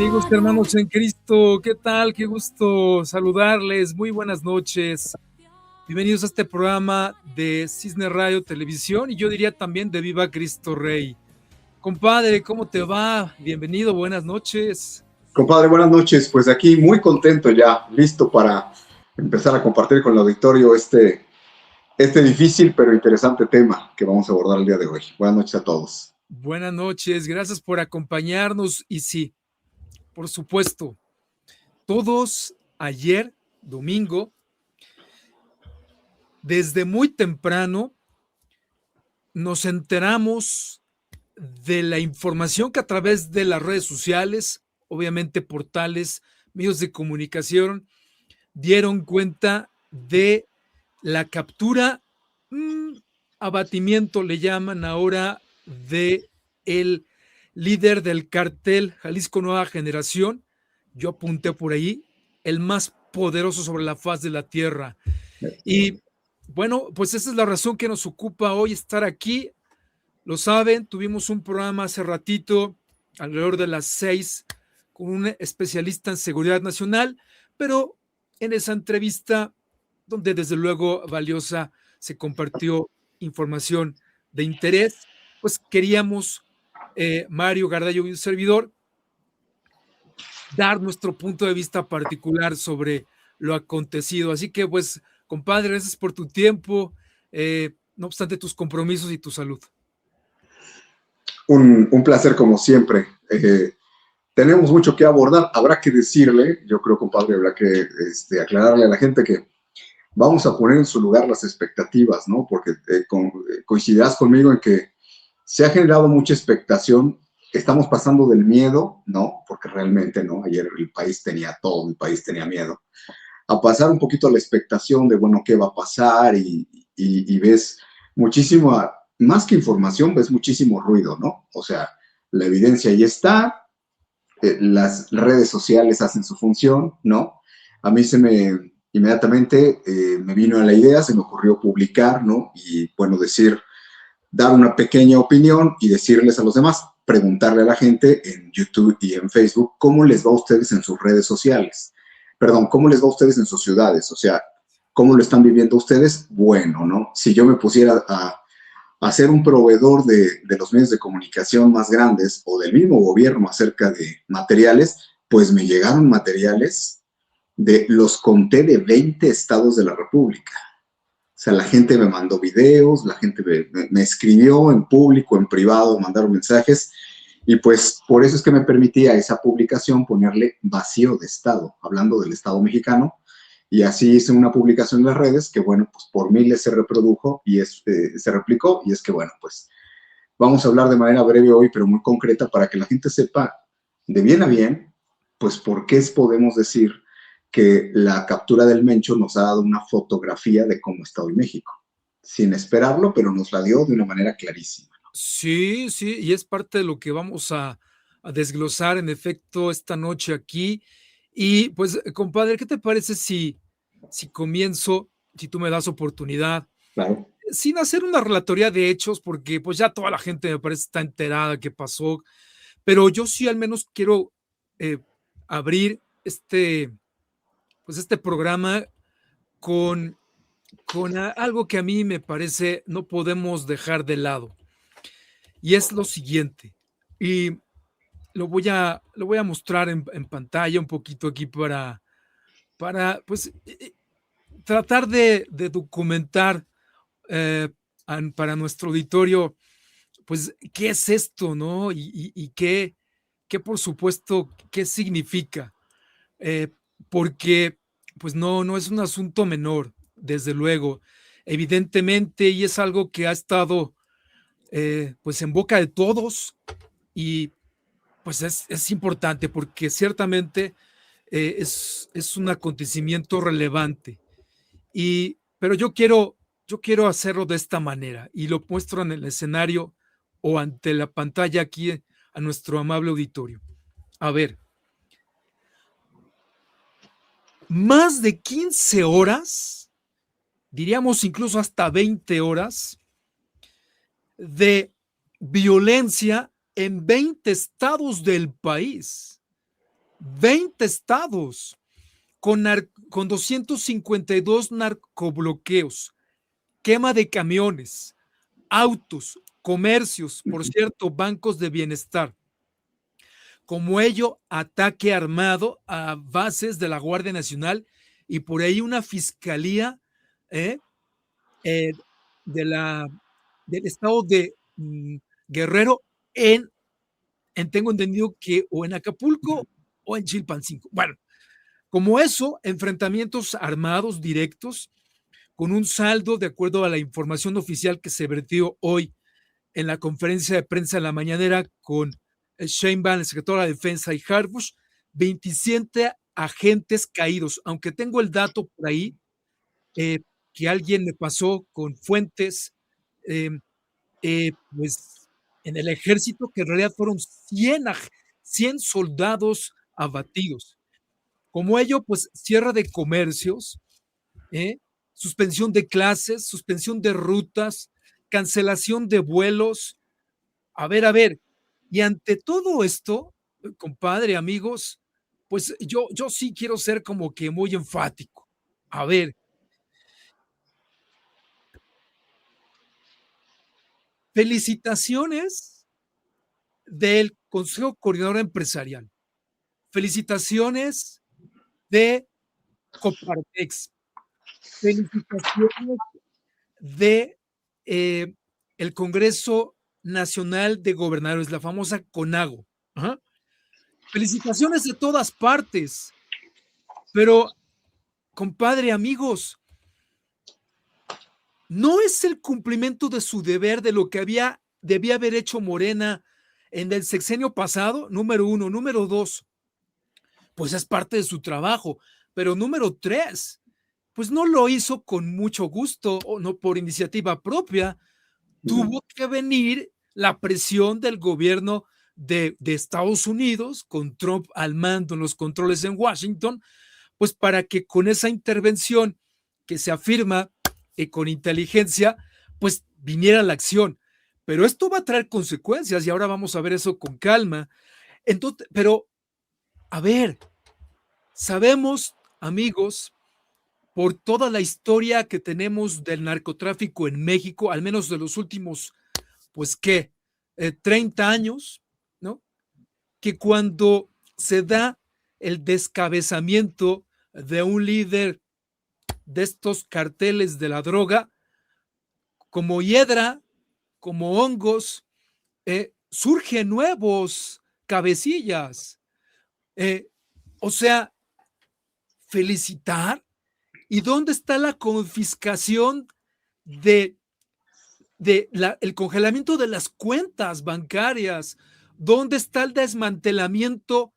Amigos, hermanos en Cristo, ¿qué tal? Qué gusto saludarles. Muy buenas noches. Bienvenidos a este programa de Cisne Radio Televisión y yo diría también de Viva Cristo Rey. Compadre, ¿cómo te va? Bienvenido, buenas noches. Compadre, buenas noches. Pues aquí muy contento ya, listo para empezar a compartir con el auditorio este difícil pero interesante tema que vamos a abordar el día de hoy. Buenas noches a todos. Buenas noches, gracias por acompañarnos. Y sí, por supuesto, todos ayer, domingo, desde muy temprano, nos enteramos de la información que a través de las redes sociales, obviamente portales, medios de comunicación, dieron cuenta de la captura, abatimiento le llaman ahora, de el líder del cártel Jalisco Nueva Generación. Yo apunté por ahí, el más poderoso sobre la faz de la tierra. Y bueno, pues esa es la razón que nos ocupa hoy estar aquí. Lo saben, tuvimos un programa hace ratito, alrededor de las 6, con un especialista en seguridad nacional, pero en esa entrevista, donde desde luego valiosa, se compartió información de interés, pues queríamos, Mario Gardallo y un servidor, dar nuestro punto de vista particular sobre lo acontecido. Así que, pues, compadre, gracias por tu tiempo, no obstante tus compromisos y tu salud. Un placer como siempre. Tenemos mucho que abordar. Habrá que decirle, yo creo, compadre, habrá que aclararle a la gente que vamos a poner en su lugar las expectativas, ¿no? Porque coincidirás conmigo en que se ha generado mucha expectación. Estamos pasando del miedo, ¿no? Porque realmente, ¿no? Ayer el país tenía todo, el país tenía miedo, a pasar un poquito a la expectación de, bueno, qué va a pasar y ves muchísimo, más que información, ves muchísimo ruido, ¿no? O sea, la evidencia ahí está, las redes sociales hacen su función, ¿no? A mí inmediatamente me vino a la idea, se me ocurrió publicar, ¿no? Y bueno, dar una pequeña opinión y decirles a los demás, preguntarle a la gente en YouTube y en Facebook cómo les va a ustedes en sus redes sociales. Perdón, cómo les va a ustedes en sus ciudades, o sea, cómo lo están viviendo ustedes. Bueno, ¿no? Si yo me pusiera a ser un proveedor de los medios de comunicación más grandes o del mismo gobierno acerca de materiales, pues me llegaron materiales los conté de 20 estados de la República. O sea, la gente me mandó videos, la gente me escribió en público, en privado, mandaron mensajes, y pues por eso es que me permitía esa publicación ponerle vacío de Estado, hablando del Estado mexicano, y así hice una publicación en las redes que, bueno, pues por miles se reprodujo y se replicó, y es que, bueno, pues vamos a hablar de manera breve hoy, pero muy concreta, para que la gente sepa de bien a bien, pues por qué podemos decir que la captura del Mencho nos ha dado una fotografía de cómo está hoy México, sin esperarlo, pero nos la dio de una manera clarísima. Sí, sí, y es parte de lo que vamos a desglosar en efecto esta noche aquí. Y pues, compadre, ¿qué te parece si comienzo, si tú me das oportunidad, Claro. sin hacer una relatoría de hechos, porque pues ya toda la gente me parece está enterada qué pasó, pero yo sí al menos quiero eh, abrir pues este programa con, algo que a mí me parece no podemos dejar de lado. Y es lo siguiente, y lo voy a mostrar en pantalla un poquito aquí pues, tratar de documentar, eh, para nuestro auditorio, pues, ¿qué es esto, no? Y qué, por supuesto, qué significa. Eh, Porque, pues, no es un asunto menor, desde luego. Evidentemente, y es algo que ha estado, pues, en boca de todos y pues es importante porque ciertamente es un acontecimiento relevante. Pero yo quiero hacerlo de esta manera y lo muestro en el escenario o ante la pantalla aquí a nuestro amable auditorio. A ver, más de 15 horas, diríamos incluso hasta 20 horas, de violencia en 20 estados del país. 20 estados con 252 narcobloqueos, quema de camiones, autos, comercios, por cierto, bancos de bienestar. Como ello, ataque armado a bases de la Guardia Nacional y por ahí una fiscalía ¿eh? Eh, de la, del estado de Guerrero tengo entendido que o en Acapulco o en Chilpancingo. Bueno, como eso, enfrentamientos armados directos con un saldo, de acuerdo a la información oficial que se vertió hoy en la conferencia de prensa en la mañanera con Sheinbaum, el secretario de la Defensa, y Harbush, 27 agentes caídos, aunque tengo el dato por ahí que alguien me pasó con fuentes, pues en el ejército, que en realidad fueron 100 soldados abatidos. Como ello, pues cierre de comercios, suspensión de clases, suspensión de rutas, cancelación de vuelos. A ver, y ante todo esto, compadre, amigos, pues yo sí quiero ser como que muy enfático. A ver, felicitaciones del Consejo Coordinador Empresarial, felicitaciones de Coparmex, felicitaciones de el Congreso Nacional de Gobernadores, la famosa CONAGO. Ajá. Felicitaciones de todas partes, pero compadre, amigos, no es el cumplimiento de su deber de lo que debía haber hecho Morena en el sexenio pasado, número uno. Número dos, pues es parte de su trabajo, pero número tres, pues no lo hizo con mucho gusto o no por iniciativa propia. Tuvo que venir la presión del gobierno de Estados Unidos, con Trump al mando en los controles en Washington, pues para que con esa intervención que se afirma con inteligencia, pues viniera la acción. Pero esto va a traer consecuencias y ahora vamos a ver eso con calma. Entonces, pero, a ver, sabemos, amigos, por toda la historia que tenemos del narcotráfico en México, al menos de los últimos, pues, ¿qué? 30 años, ¿no? Que cuando se da el descabezamiento de un líder de estos carteles de la droga, como hiedra, como hongos, surgen nuevos cabecillas. O sea, felicitar. ¿Y dónde está la confiscación el congelamiento de las cuentas bancarias? ¿Dónde está el desmantelamiento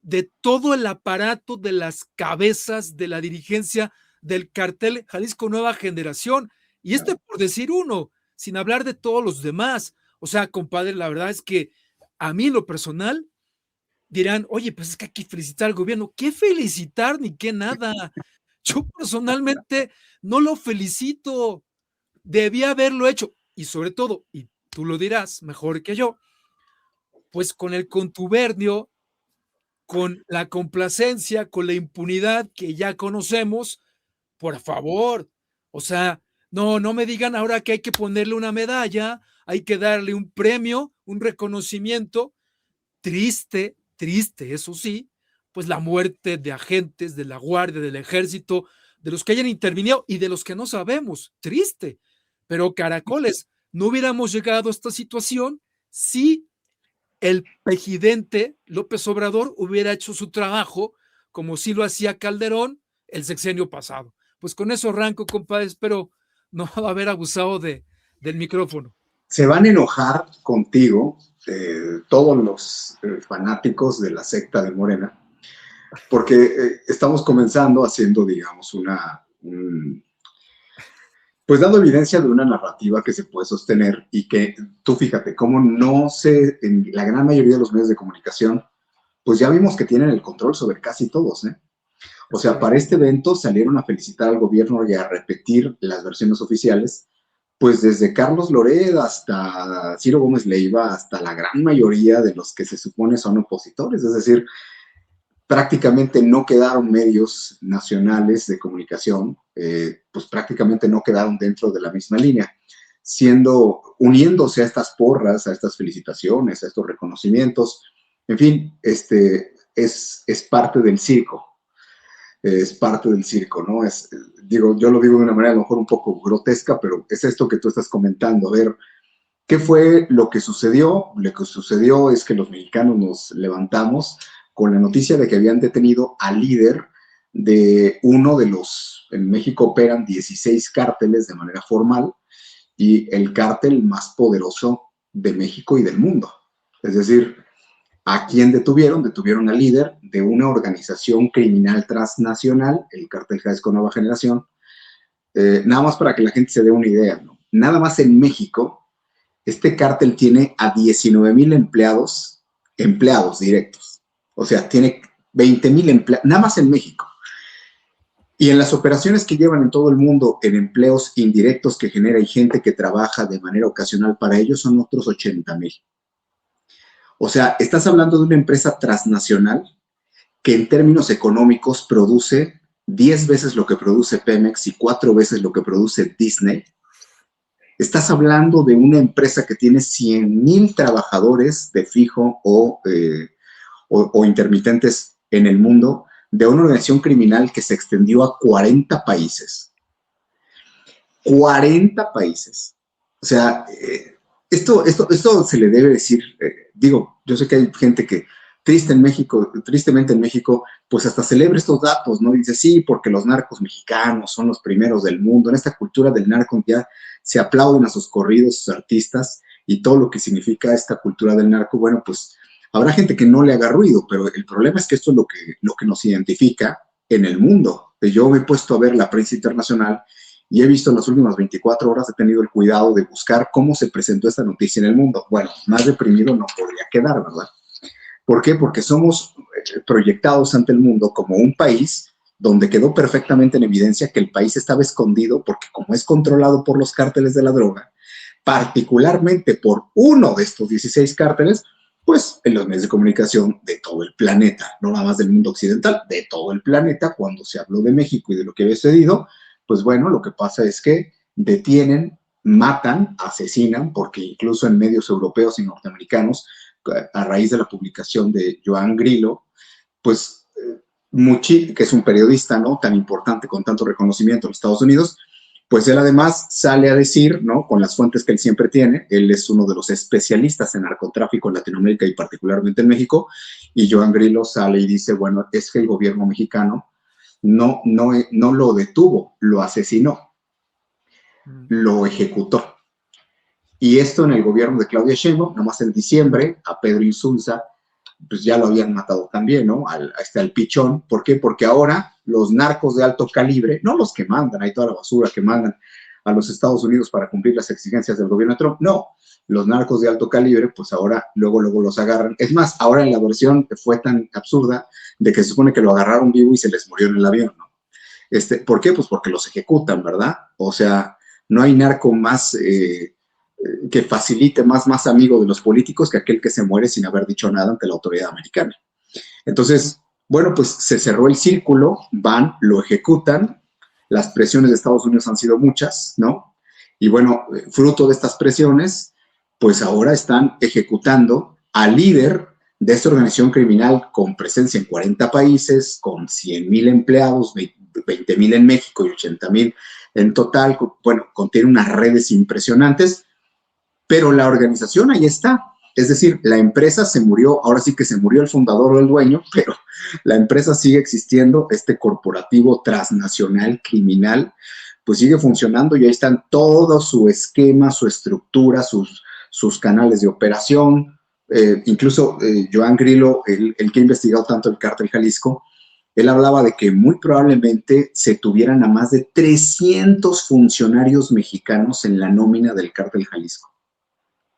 de todo el aparato de las cabezas de la dirigencia del cartel Jalisco Nueva Generación? Y por decir uno, sin hablar de todos los demás. O sea, compadre, la verdad es que a mí en lo personal dirán, oye, pues es que hay que felicitar al gobierno. ¿Qué felicitar ni qué nada? Yo personalmente no lo felicito. Debía haberlo hecho. Y sobre todo, y tú lo dirás mejor que yo, pues con el contubernio, con la complacencia, con la impunidad que ya conocemos, por favor. O sea, no me digan ahora que hay que ponerle una medalla, hay que darle un premio, un reconocimiento. Triste, eso sí, pues la muerte de agentes de la Guardia, del Ejército, de los que hayan intervenido y de los que no sabemos. Triste. Pero caracoles, no hubiéramos llegado a esta situación si el presidente López Obrador hubiera hecho su trabajo como sí lo hacía Calderón el sexenio pasado. Pues con eso arranco, compadre, espero no haber abusado del micrófono. Se van a enojar contigo todos los fanáticos de la secta de Morena, porque estamos comenzando haciendo, digamos, pues dando evidencia de una narrativa que se puede sostener y que tú fíjate, cómo no sé, en la gran mayoría de los medios de comunicación, pues ya vimos que tienen el control sobre casi todos, ¿eh? O sea, para este evento salieron a felicitar al gobierno y a repetir las versiones oficiales, pues desde Carlos Loret hasta Ciro Gómez Leiva, hasta la gran mayoría de los que se supone son opositores. Es decir, prácticamente no quedaron medios nacionales de comunicación, pues prácticamente no quedaron dentro de la misma línea, uniéndose a estas porras, a estas felicitaciones, a estos reconocimientos. En fin, es parte del circo. Es parte del circo, ¿no? Yo lo digo de una manera a lo mejor un poco grotesca, pero es esto que tú estás comentando. A ver, ¿qué fue lo que sucedió? Lo que sucedió es que los mexicanos nos levantamos con la noticia de que habían detenido al líder de uno de los, en México operan 16 cárteles de manera formal, y el cártel más poderoso de México y del mundo. Es decir, ¿a quién detuvieron? Detuvieron al líder de una organización criminal transnacional, el Cártel Jalisco Nueva Generación. Nada más para que la gente se dé una idea, ¿no? Nada más en México, este cártel tiene a 19,000 empleados directos. O sea, tiene 20,000 empleados, nada más en México. Y en las operaciones que llevan en todo el mundo, en empleos indirectos que genera y gente que trabaja de manera ocasional para ellos, son otros 80,000. O sea, estás hablando de una empresa transnacional que en términos económicos produce 10 veces lo que produce Pemex y 4 veces lo que produce Disney. Estás hablando de una empresa que tiene 100,000 trabajadores de fijo o intermitentes en el mundo, de una organización criminal que se extendió a 40 países. 40 países. O sea, esto se le debe decir, yo sé que hay gente que tristemente en México, pues hasta celebra estos datos, ¿no? Y dice, sí, porque los narcos mexicanos son los primeros del mundo. En esta cultura del narco ya se aplauden a sus corridos, sus artistas, y todo lo que significa esta cultura del narco. Bueno, pues habrá gente que no le haga ruido, pero el problema es que esto es lo que nos identifica en el mundo. Yo me he puesto a ver la prensa internacional y he visto en las últimas 24 horas, he tenido el cuidado de buscar cómo se presentó esta noticia en el mundo. Bueno, más deprimido no podría quedar, ¿verdad? ¿Por qué? Porque somos proyectados ante el mundo como un país donde quedó perfectamente en evidencia que el país estaba escondido porque como es controlado por los cárteles de la droga, particularmente por uno de estos 16 cárteles, pues en los medios de comunicación de todo el planeta, no nada más del mundo occidental, de todo el planeta, cuando se habló de México y de lo que había sucedido, pues bueno, lo que pasa es que detienen, matan, asesinan, porque incluso en medios europeos y norteamericanos, a raíz de la publicación de Joan Grillo, pues que es un periodista, ¿no?, tan importante con tanto reconocimiento en los Estados Unidos, pues él además sale a decir, ¿no?, con las fuentes que él siempre tiene, él es uno de los especialistas en narcotráfico en Latinoamérica y particularmente en México, y Joan Grillo sale y dice, bueno, es que el gobierno mexicano no lo detuvo, lo asesinó, lo ejecutó. Y esto en el gobierno de Claudia Sheinbaum, nomás en diciembre, a Pedro Insunza, pues ya lo habían matado también, ¿no? Al Pichón. ¿Por qué? Porque ahora los narcos de alto calibre, no los que mandan, hay toda la basura que mandan a los Estados Unidos para cumplir las exigencias del gobierno de Trump, no. Los narcos de alto calibre, pues ahora luego los agarran. Es más, ahora en la versión fue tan absurda de que se supone que lo agarraron vivo y se les murió en el avión, ¿no? ¿Por qué? Pues porque los ejecutan, ¿verdad? O sea, no hay narco más que facilite más amigo de los políticos que aquel que se muere sin haber dicho nada ante la autoridad americana. Entonces, bueno, pues se cerró el círculo, van, lo ejecutan, las presiones de Estados Unidos han sido muchas, ¿no? Y bueno, fruto de estas presiones, pues ahora están ejecutando al líder de esta organización criminal con presencia en 40 países, con 100,000 empleados, 20,000 en México y 80,000 en total. Bueno, contiene unas redes impresionantes, pero la organización ahí está. Es decir, la empresa se murió, ahora sí que se murió el fundador o el dueño, pero la empresa sigue existiendo, este corporativo transnacional criminal, pues sigue funcionando y ahí están todo su esquema, su estructura, sus canales de operación. Incluso Joan Grillo, el que ha investigado tanto el cártel Jalisco, él hablaba de que muy probablemente se tuvieran a más de 300 funcionarios mexicanos en la nómina del cártel Jalisco.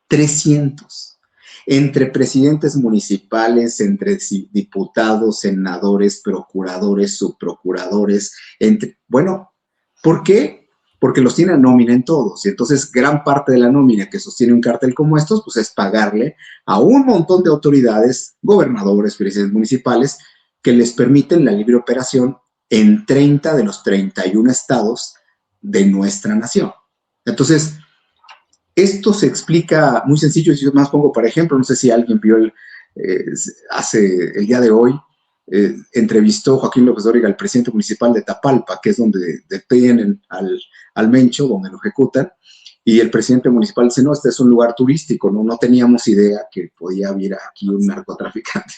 300. Entre presidentes municipales, entre diputados, senadores, procuradores, subprocuradores, bueno, ¿por qué? Porque los tiene a nómina en todos. Y entonces gran parte de la nómina que sostiene un cártel como estos, pues es pagarle a un montón de autoridades, gobernadores, presidentes municipales, que les permiten la libre operación en 30 de los 31 estados de nuestra nación. Entonces, esto se explica muy sencillo, y yo más pongo para ejemplo, no sé si alguien vio hace el día de hoy, entrevistó Joaquín López Dóriga al presidente municipal de Tapalpa, que es donde detienen al Mencho, donde lo ejecutan, y el presidente municipal dice, no, este es un lugar turístico, no teníamos idea que podía haber aquí un narcotraficante.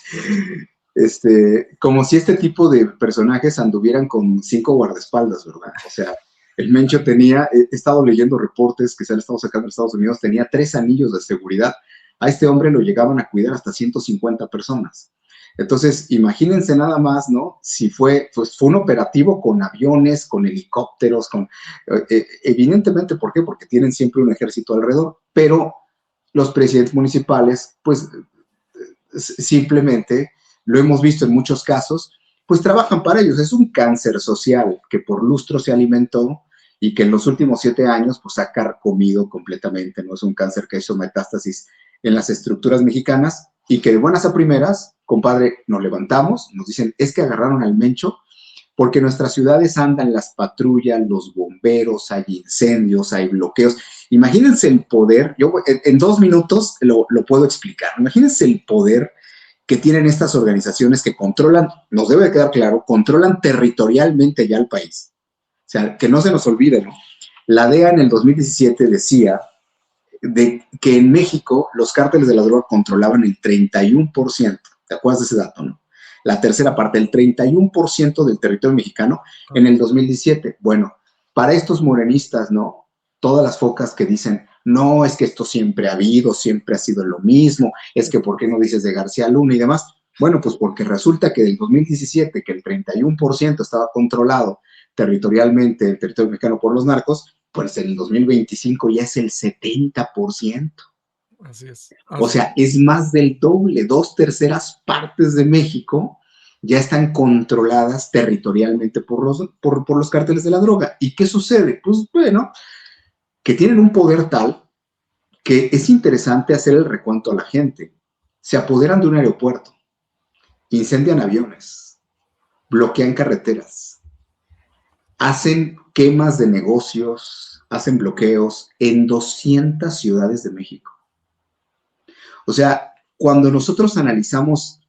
Como si este tipo de personajes anduvieran con 5 guardaespaldas, ¿verdad? O sea, el Mencho tenía, he estado leyendo reportes que se han estado sacando en Estados Unidos, tenía 3 anillos de seguridad. A este hombre lo llegaban a cuidar hasta 150 personas. Entonces, imagínense nada más, ¿no? Si fue un operativo con aviones, con helicópteros, evidentemente, ¿por qué? Porque tienen siempre un ejército alrededor, pero los presidentes municipales, pues, simplemente, lo hemos visto en muchos casos, pues trabajan para ellos. Es un cáncer social que por lustro se alimentó y que en los últimos 7 años pues ha carcomido completamente, ¿no? Es un cáncer que hizo metástasis en las estructuras mexicanas y que de buenas a primeras, compadre, nos levantamos, nos dicen, es que agarraron al Mencho porque en nuestras ciudades andan las patrullas, los bomberos, hay incendios, hay bloqueos. Imagínense el poder, yo en 2 minutos lo puedo explicar, imagínense el poder que tienen estas organizaciones que controlan, nos debe de quedar claro, controlan territorialmente ya el país. O sea, que no se nos olvide, ¿no? La DEA en el 2017 decía que en México los cárteles de la droga controlaban el 31%. ¿Te acuerdas de ese dato, no? La tercera parte, el 31% del territorio mexicano en el 2017. Bueno, para estos morenistas, ¿no? Todas las focas que dicen, no, es que esto siempre ha habido, siempre ha sido lo mismo, es que ¿por qué no dices de García Luna y demás? Bueno, pues porque resulta que del 2017, que el 31% estaba controlado territorialmente, el territorio mexicano por los narcos, pues en el 2025 ya es el 70%. Así es. O sea, es más del doble, 2/3 partes de México ya están controladas territorialmente por los cárteles de la droga. ¿Y qué sucede? Pues bueno, que tienen un poder tal que es interesante hacer el recuento a la gente. Se apoderan de un aeropuerto, incendian aviones, bloquean carreteras, hacen quemas de negocios, hacen bloqueos en 200 ciudades de México. O sea, cuando nosotros analizamos,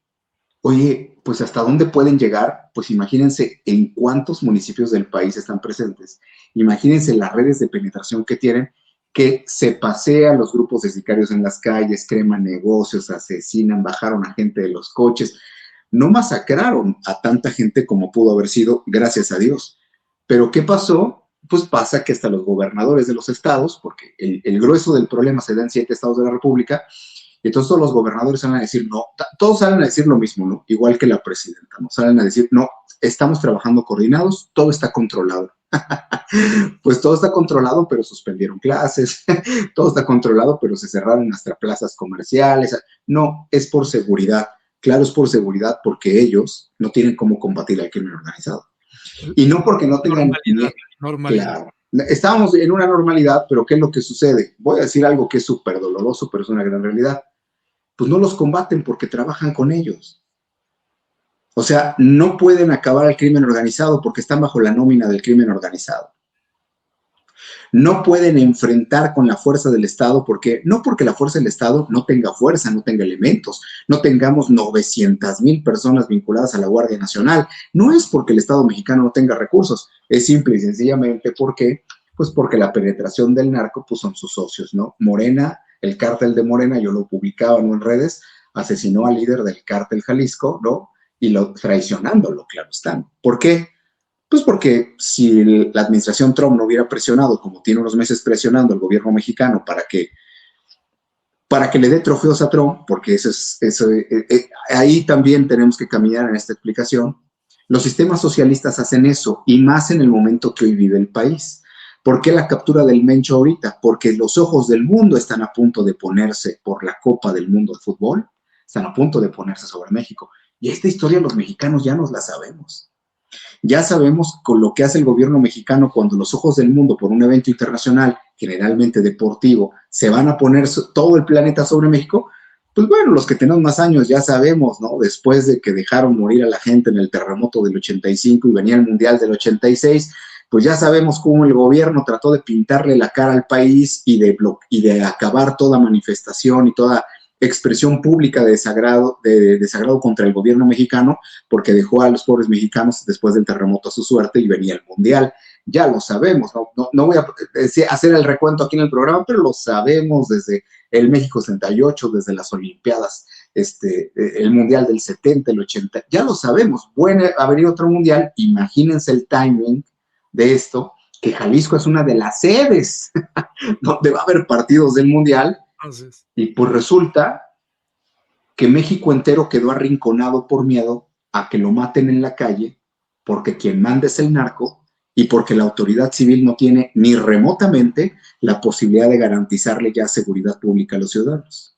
oye, pues hasta dónde pueden llegar, pues imagínense en cuántos municipios del país están presentes. Imagínense las redes de penetración que tienen, que se pasean los grupos de sicarios en las calles, creman negocios, asesinan, bajaron a gente de los coches. No masacraron a tanta gente como pudo haber sido, gracias a Dios. Pero ¿qué pasó? Pues pasa que hasta los gobernadores de los estados, porque el grueso del problema se da en 7 estados de la República, y entonces todos los gobernadores salen a decir, no, todos salen a decir lo mismo, ¿no? Igual que la presidenta, ¿no? Salen a decir, no, estamos trabajando coordinados, todo está controlado. Pues todo está controlado, pero suspendieron clases, todo está controlado, pero se cerraron hasta plazas comerciales. No, es por seguridad. Claro, es por seguridad porque ellos no tienen cómo combatir al crimen organizado. Y no porque no tengan... Normalidad. Claro. Estábamos en una normalidad, pero ¿qué es lo que sucede? Voy a decir algo que es súper doloroso, pero es una gran realidad. Pues no los combaten porque trabajan con ellos. O sea, no pueden acabar el crimen organizado porque están bajo la nómina del crimen organizado. No pueden enfrentar con la fuerza del Estado porque, no porque la fuerza del Estado no tenga fuerza, no tenga elementos, no tengamos 900,000 personas vinculadas a la Guardia Nacional. No es porque el Estado mexicano no tenga recursos, es simple y sencillamente porque, pues porque la penetración del narco, pues son sus socios, ¿no? Morena, el cártel de Morena, yo lo publicaba, ¿no?, en redes, asesinó al líder del cártel Jalisco, ¿no? Y traicionándolo, claro están. ¿Por qué? Pues porque si la administración Trump no hubiera presionado, como tiene unos meses presionando al gobierno mexicano para que le dé trofeos a Trump, porque ahí también tenemos que caminar en esta explicación, los sistemas socialistas hacen eso, y más en el momento que hoy vive el país. ¿Por qué la captura del Mencho ahorita? Porque los ojos del mundo están a punto de ponerse por la Copa del Mundo de Fútbol, están a punto de ponerse sobre México. Y esta historia los mexicanos ya nos la sabemos. Ya sabemos con lo que hace el gobierno mexicano cuando los ojos del mundo por un evento internacional, generalmente deportivo, se van a poner todo el planeta sobre México, pues bueno, los que tenemos más años ya sabemos, ¿no? Después de que dejaron morir a la gente en el terremoto del 85 y venía el Mundial del 86, pues ya sabemos cómo el gobierno trató de pintarle la cara al país y de acabar toda manifestación y toda expresión pública de desagrado contra el gobierno mexicano, porque dejó a los pobres mexicanos después del terremoto a su suerte y venía el Mundial. Ya lo sabemos, no voy a hacer el recuento aquí en el programa, pero lo sabemos desde el México 68, desde las Olimpiadas, el Mundial del 70, el 80, ya lo sabemos, puede haber otro Mundial, imagínense el timing de esto, que Jalisco es una de las sedes donde va a haber partidos del Mundial, y pues resulta que México entero quedó arrinconado por miedo a que lo maten en la calle, porque quien manda es el narco, y porque la autoridad civil no tiene ni remotamente la posibilidad de garantizarle ya seguridad pública a los ciudadanos.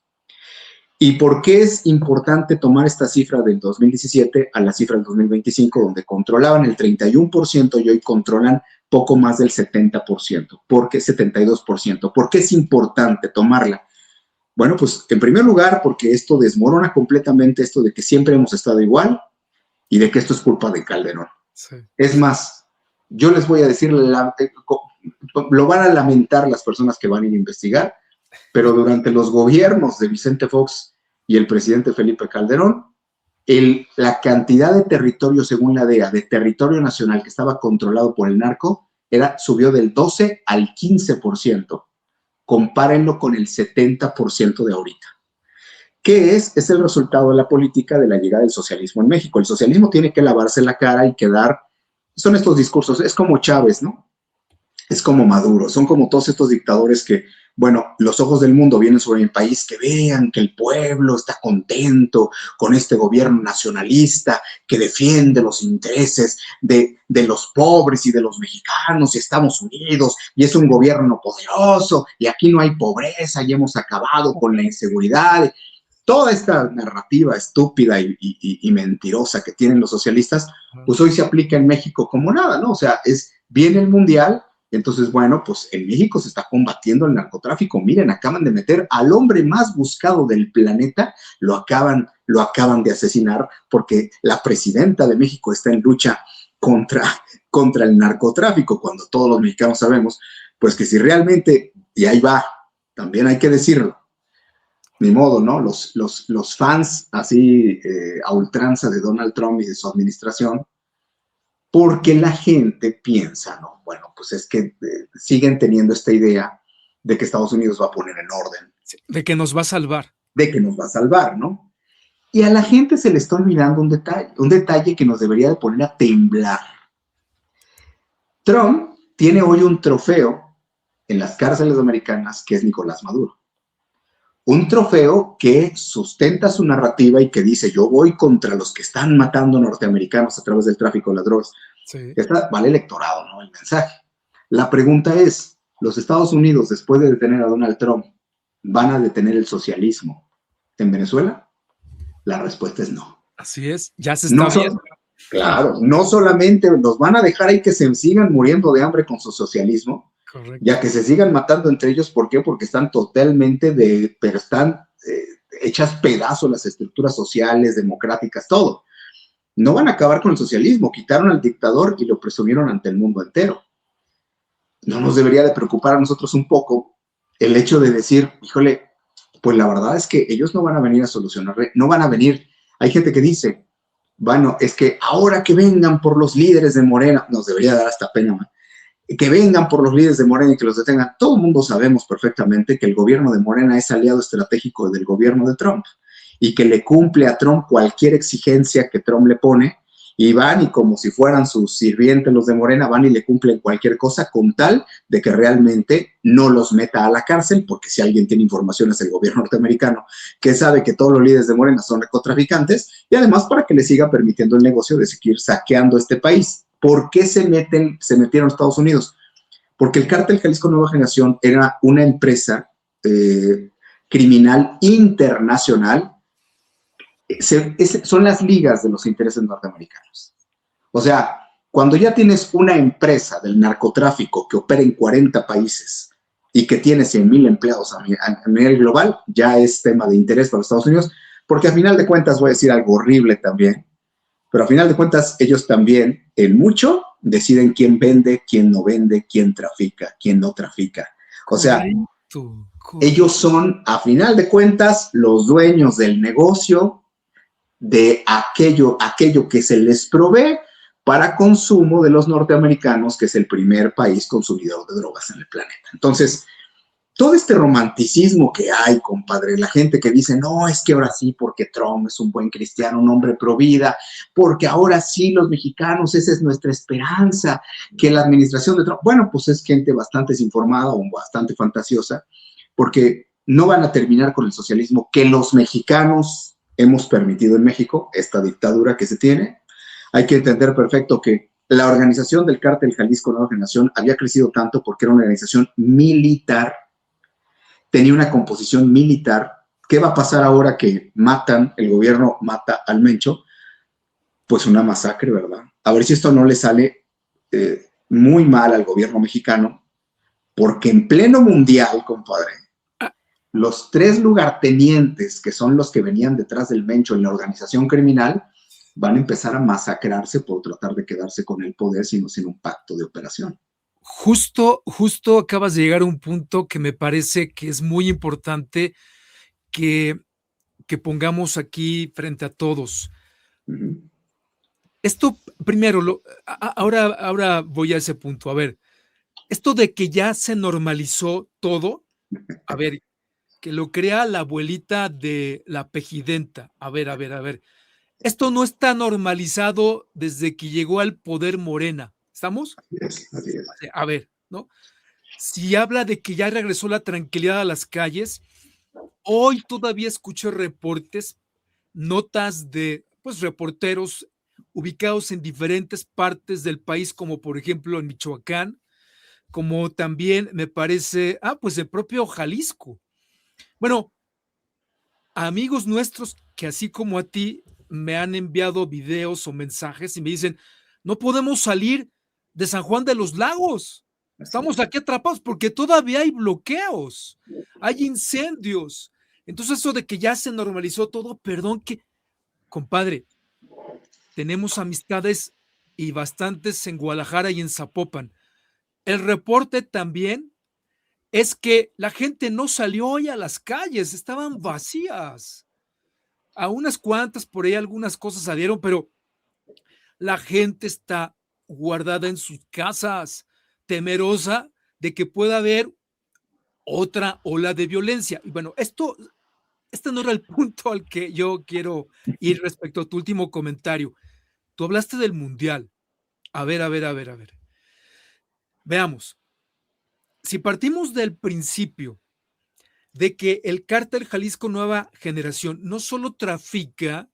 ¿Y por qué es importante tomar esta cifra del 2017 a la cifra del 2025, donde controlaban el 31% y hoy controlan poco más del 70%? ¿Por qué 72%? ¿Por qué es importante tomarla? Bueno, pues en primer lugar, porque esto desmorona completamente esto de que siempre hemos estado igual y de que esto es culpa de Calderón. Sí. Es más, yo les voy a decir, lo van a lamentar las personas que van a ir a investigar, pero durante los gobiernos de Vicente Fox y el presidente Felipe Calderón, la cantidad de territorio, según la DEA, de territorio nacional que estaba controlado por el narco, subió del 12 al 15%. Compárenlo con el 70% de ahorita. ¿Qué es? Es el resultado de la política de la llegada del socialismo en México. El socialismo tiene que lavarse la cara y quedar... Son estos discursos, es como Chávez, ¿no? Es como Maduro, son como todos estos dictadores que, bueno, los ojos del mundo vienen sobre el país, que vean que el pueblo está contento con este gobierno nacionalista que defiende los intereses de los pobres y de los mexicanos y estamos unidos y es un gobierno poderoso y aquí no hay pobreza y hemos acabado con la inseguridad. Toda esta narrativa estúpida y mentirosa que tienen los socialistas, pues hoy se aplica en México como nada, ¿no? O sea, viene el Mundial, entonces, bueno, pues en México se está combatiendo el narcotráfico. Miren, acaban de meter al hombre más buscado del planeta, lo acaban de asesinar porque la presidenta de México está en lucha contra el narcotráfico, cuando todos los mexicanos sabemos, pues que si realmente, y ahí va, también hay que decirlo, ni modo, ¿no? Los fans así a ultranza de Donald Trump y de su administración, porque la gente piensa, ¿no? Bueno, pues es que siguen teniendo esta idea de que Estados Unidos va a poner en orden. De que nos va a salvar. De que nos va a salvar, ¿no? Y a la gente se le está olvidando un detalle que nos debería de poner a temblar. Trump tiene hoy un trofeo en las cárceles americanas que es Nicolás Maduro. Un trofeo que sustenta su narrativa y que dice, yo voy contra los que están matando norteamericanos a través del tráfico de las drogas. Sí. Vale electorado, ¿no? El mensaje. La pregunta es, ¿los Estados Unidos, después de detener a Donald Trump, van a detener el socialismo en Venezuela? La respuesta es no. Así es, ya se está viendo. Claro, no solamente los van a dejar ahí que se sigan muriendo de hambre con su socialismo, correcto, ya que se sigan matando entre ellos. ¿Por qué? Porque están totalmente pero están hechas pedazos las estructuras sociales, democráticas, todo. No van a acabar con el socialismo, quitaron al dictador y lo presumieron ante el mundo entero. No nos debería de preocupar a nosotros un poco el hecho de decir, híjole, pues la verdad es que ellos no van a venir a solucionar, no van a venir. Hay gente que dice, bueno, es que ahora que vengan por los líderes de Morena, nos debería dar hasta pena, man, que vengan por los líderes de Morena y que los detengan. Todo el mundo sabemos perfectamente que el gobierno de Morena es aliado estratégico del gobierno de Trump y que le cumple a Trump cualquier exigencia que Trump le pone, y van y como si fueran sus sirvientes los de Morena, van y le cumplen cualquier cosa con tal de que realmente no los meta a la cárcel, porque si alguien tiene información es el gobierno norteamericano, que sabe que todos los líderes de Morena son narcotraficantes, y además para que le siga permitiendo el negocio de seguir saqueando este país. ¿Por qué se metieron a Estados Unidos? Porque el Cártel Jalisco Nueva Generación era una empresa criminal internacional. Son las ligas de los intereses norteamericanos. O sea, cuando ya tienes una empresa del narcotráfico que opera en 40 países y que tiene 100,000 empleados a nivel global, ya es tema de interés para los Estados Unidos, porque a final de cuentas, voy a decir algo horrible también, pero a final de cuentas ellos también en mucho deciden quién vende, quién no vende, quién trafica, quién no trafica. O sea, Correcto. ellos son a final de cuentas los dueños del negocio de aquello que se les provee para consumo de los norteamericanos, que es el primer país consumidor de drogas en el planeta. Entonces, todo este romanticismo que hay, compadre, la gente que dice, no, es que ahora sí, porque Trump es un buen cristiano, un hombre pro vida, porque ahora sí los mexicanos, esa es nuestra esperanza, que la administración de Trump, bueno, pues es gente bastante desinformada o bastante fantasiosa, porque no van a terminar con el socialismo que los mexicanos hemos permitido en México, esta dictadura que se tiene. Hay que entender perfecto que la organización del Cártel Jalisco Nueva Generación había crecido tanto porque era una organización militar, tenía una composición militar. ¿Qué va a pasar ahora que el gobierno mata al Mencho? Pues una masacre, ¿verdad? A ver si esto no le sale muy mal al gobierno mexicano, porque en pleno mundial, compadre, los 3 lugartenientes, que son los que venían detrás del Mencho en la organización criminal, van a empezar a masacrarse por tratar de quedarse con el poder, sino sin un pacto de operación. Justo acabas de llegar a un punto que me parece que es muy importante que pongamos aquí frente a todos. Esto, primero, ahora voy a ese punto. A ver, esto de que ya se normalizó todo, a ver, que lo crea la abuelita de la pejidenta. A ver. Esto no está normalizado desde que llegó al poder Morena. ¿Estamos? Así es. A ver, ¿no? Si habla de que ya regresó la tranquilidad a las calles, hoy todavía escucho reportes, notas de pues reporteros ubicados en diferentes partes del país, como por ejemplo en Michoacán, como también me parece, pues el propio Jalisco. Bueno, amigos nuestros que así como a ti me han enviado videos o mensajes y me dicen, no podemos salir de San Juan de los Lagos. Estamos aquí atrapados porque todavía hay bloqueos, hay incendios. Entonces eso de que ya se normalizó todo, perdón que, compadre, tenemos amistades y bastantes en Guadalajara y en Zapopan. El reporte también es que la gente no salió hoy a las calles, estaban vacías. A unas cuantas por ahí algunas cosas salieron, pero la gente está guardada en sus casas, temerosa de que pueda haber otra ola de violencia. Y bueno, este no era el punto al que yo quiero ir respecto a tu último comentario. Tú hablaste del mundial. A ver. Veamos. Si partimos del principio de que el Cártel Jalisco Nueva Generación no solo trafica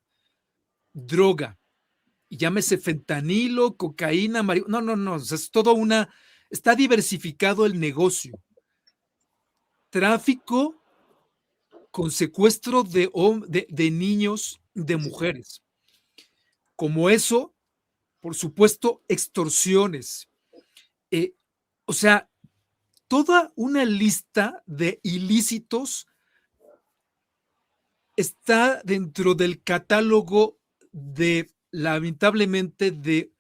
droga, y llámese fentanilo, cocaína, marihuana, no, es todo está diversificado el negocio. Tráfico con secuestro de niños, de mujeres. Como eso, por supuesto, extorsiones. O sea, toda una lista de ilícitos está dentro del catálogo lamentablemente, de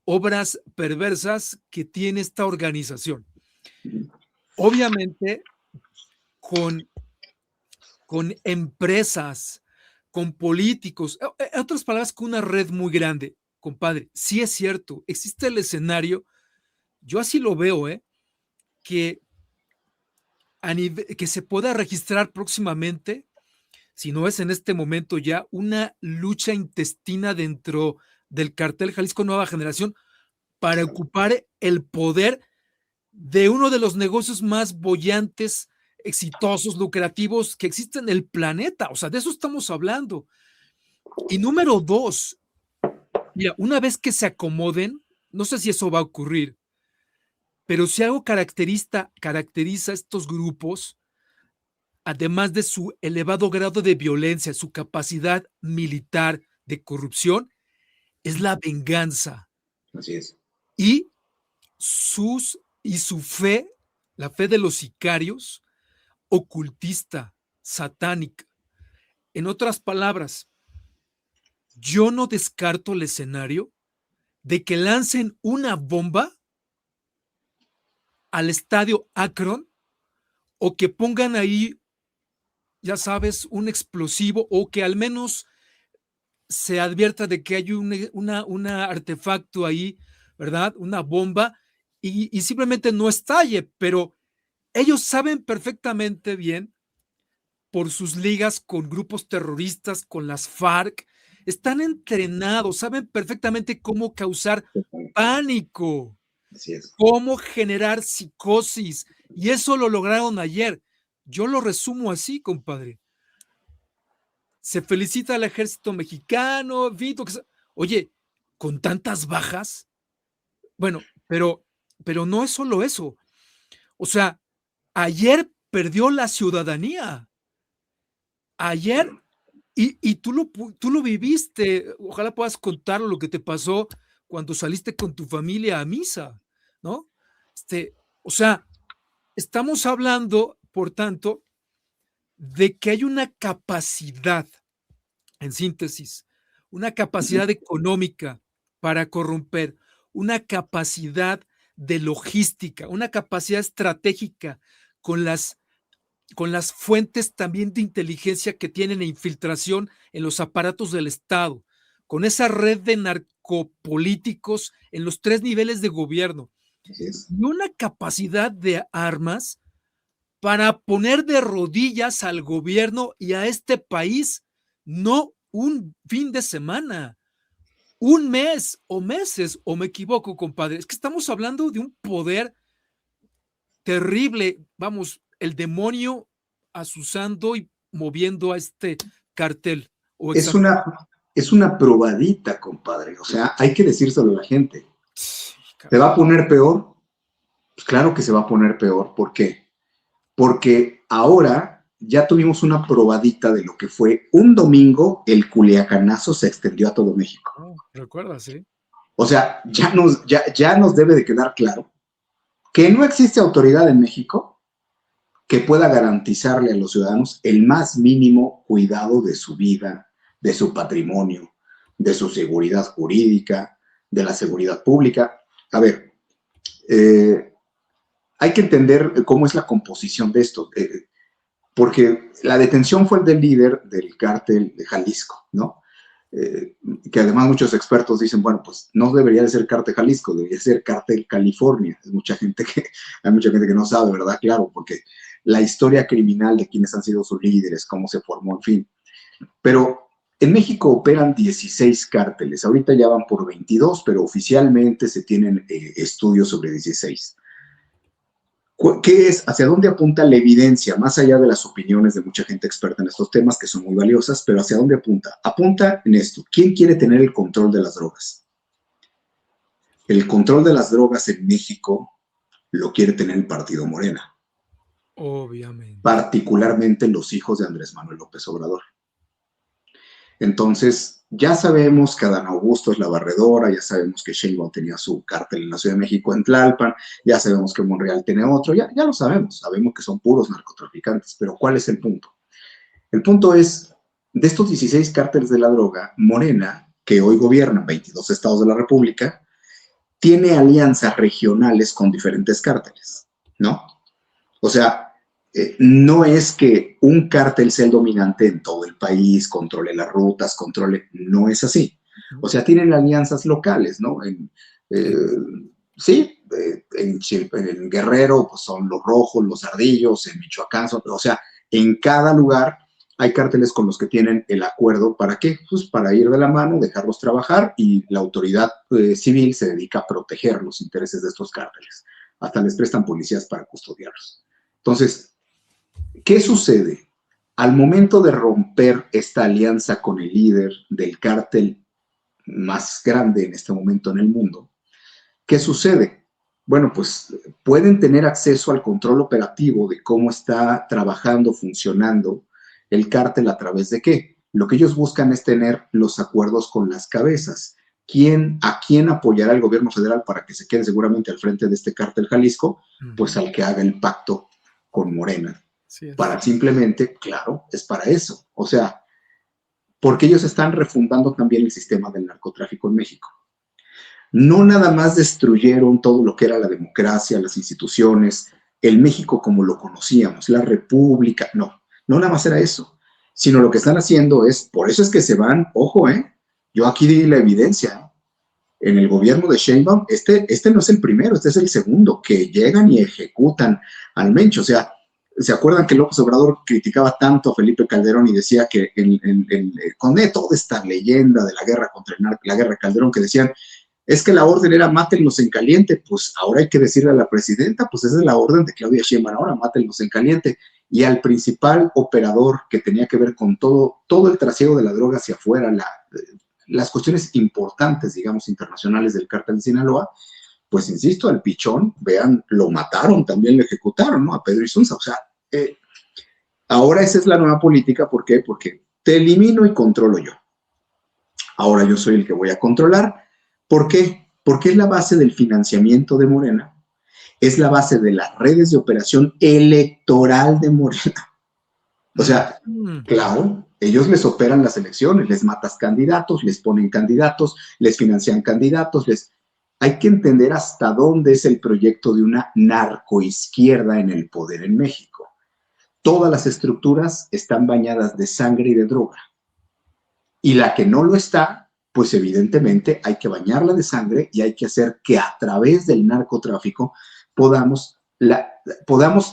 obras perversas que tiene esta organización. Obviamente, con empresas, con políticos, en otras palabras, con una red muy grande. Compadre, sí es cierto, existe el escenario, yo así lo veo, que se pueda registrar próximamente, si no es en este momento ya, una lucha intestina dentro del Cártel Jalisco Nueva Generación para ocupar el poder de uno de los negocios más bollantes, exitosos, lucrativos que existen en el planeta. O sea, de eso estamos hablando. Y número 2, mira, una vez que se acomoden, no sé si eso va a ocurrir, pero si algo caracteriza a estos grupos, además de su elevado grado de violencia, su capacidad militar de corrupción, es la venganza. Así es. Y su fe, la fe de los sicarios, ocultista, satánica. En otras palabras, yo no descarto el escenario de que lancen una bomba al estadio Akron o que pongan ahí, ya sabes, un explosivo o que al menos se advierta de que hay un artefacto ahí, ¿verdad? Una bomba y simplemente no estalle, pero ellos saben perfectamente bien por sus ligas con grupos terroristas, con las FARC, están entrenados, saben perfectamente cómo causar pánico, Así es. cómo generar psicosis, y eso lo lograron ayer. Yo lo resumo así, compadre. Se felicita al ejército mexicano, Vito, oye, con tantas bajas, bueno, pero no es solo eso. O sea, ayer perdió la ciudadanía. Ayer, y tú lo viviste, ojalá puedas contar lo que te pasó cuando saliste con tu familia a misa, ¿no? O sea, estamos hablando, por tanto, de que hay una capacidad, en síntesis, una capacidad económica para corromper, una capacidad de logística, una capacidad estratégica con las fuentes también de inteligencia que tienen e infiltración en los aparatos del Estado, con esa red de narcopolíticos en los 3 niveles de gobierno, y una capacidad de armas para poner de rodillas al gobierno y a este país, no un fin de semana, un mes o meses, o me equivoco, compadre. Es que estamos hablando de un poder terrible, vamos, el demonio asusando y moviendo a este cartel. Es una probadita, compadre. O sea, hay que decírselo a la gente. ¿Se va a poner peor? Pues claro que se va a poner peor. ¿Por qué? Porque ahora ya tuvimos una probadita de lo que fue un domingo, el culiacanazo se extendió a todo México. Oh, ¿recuerdas, sí? O sea, ya nos debe de quedar claro que no existe autoridad en México que pueda garantizarle a los ciudadanos el más mínimo cuidado de su vida, de su patrimonio, de su seguridad jurídica, de la seguridad pública. A ver, hay que entender cómo es la composición de esto, porque la detención fue del líder del cártel de Jalisco, ¿no? Que además muchos expertos dicen, bueno, pues no debería de ser cártel Jalisco, debería ser cártel California. Hay mucha gente que no sabe, ¿verdad? Claro, porque la historia criminal de quienes han sido sus líderes, cómo se formó, en fin. Pero en México operan 16 cárteles, ahorita ya van por 22, pero oficialmente se tienen estudios sobre 16. ¿Qué es? ¿Hacia dónde apunta la evidencia? Más allá de las opiniones de mucha gente experta en estos temas, que son muy valiosas, pero ¿hacia dónde apunta? Apunta en esto. ¿Quién quiere tener el control de las drogas? El control de las drogas en México lo quiere tener el partido Morena. Obviamente. Particularmente los hijos de Andrés Manuel López Obrador. Entonces, ya sabemos que Adán Augusto es la barredora, ya sabemos que Sheinbaum tenía su cártel en la Ciudad de México en Tlalpan, ya sabemos que Monreal tiene otro, ya lo sabemos que son puros narcotraficantes, pero ¿cuál es el punto? El punto es, de estos 16 cárteles de la droga, Morena, que hoy gobierna 22 estados de la República, tiene alianzas regionales con diferentes cárteles, ¿no? O sea, no es que un cártel sea el dominante en todo el país, controle las rutas, no es así. O sea, tienen alianzas locales, ¿no? En Guerrero pues son los Rojos, los Ardillos, en Michoacán, o sea, en cada lugar hay cárteles con los que tienen el acuerdo. ¿Para qué? Pues para ir de la mano, dejarlos trabajar, y la autoridad civil se dedica a proteger los intereses de estos cárteles. Hasta les prestan policías para custodiarlos. Entonces, ¿qué sucede? Al momento de romper esta alianza con el líder del cártel más grande en este momento en el mundo, ¿qué sucede? Bueno, pues pueden tener acceso al control operativo de cómo está trabajando, funcionando el cártel. ¿A través de qué? Lo que ellos buscan es tener los acuerdos con las cabezas. ¿a quién apoyará el gobierno federal para que se quede seguramente al frente de este cártel Jalisco? Pues al que haga el pacto con Morena. Sí, Para simplemente, claro, es para eso. O sea, porque ellos están refundando también el sistema del narcotráfico en México. No nada más destruyeron todo lo que era la democracia, las instituciones, el México como lo conocíamos, la república, no nada más era eso, sino lo que están haciendo es, por eso es que se van, ojo, yo aquí di la evidencia, en el gobierno de Sheinbaum, este no es el primero, este es el segundo, que llegan y ejecutan al Mencho. O sea, ¿se acuerdan que López Obrador criticaba tanto a Felipe Calderón y decía que con toda esta leyenda de la guerra contra el narco, la guerra Calderón, que decían, es que la orden era mátenlos en caliente? Pues ahora hay que decirle a la presidenta, pues esa es la orden de Claudia Sheinbaum, ahora mátenlos en caliente. Y al principal operador que tenía que ver con todo el trasiego de la droga hacia afuera, las cuestiones importantes, digamos, internacionales del cártel de Sinaloa, pues insisto, al pichón, vean, lo mataron, también lo ejecutaron, ¿no? A Pedro Isunza. O sea, ahora esa es la nueva política. ¿Por qué? Porque te elimino y controlo yo. Ahora yo soy el que voy a controlar. ¿Por qué? Porque es la base del financiamiento de Morena, es la base de las redes de operación electoral de Morena. O sea, claro, ellos les operan las elecciones, les matas candidatos, les ponen candidatos, les financian candidatos, hay que entender hasta dónde es el proyecto de una narcoizquierda en el poder en México. Todas las estructuras están bañadas de sangre y de droga. Y la que no lo está, pues evidentemente hay que bañarla de sangre y hay que hacer que a través del narcotráfico podamos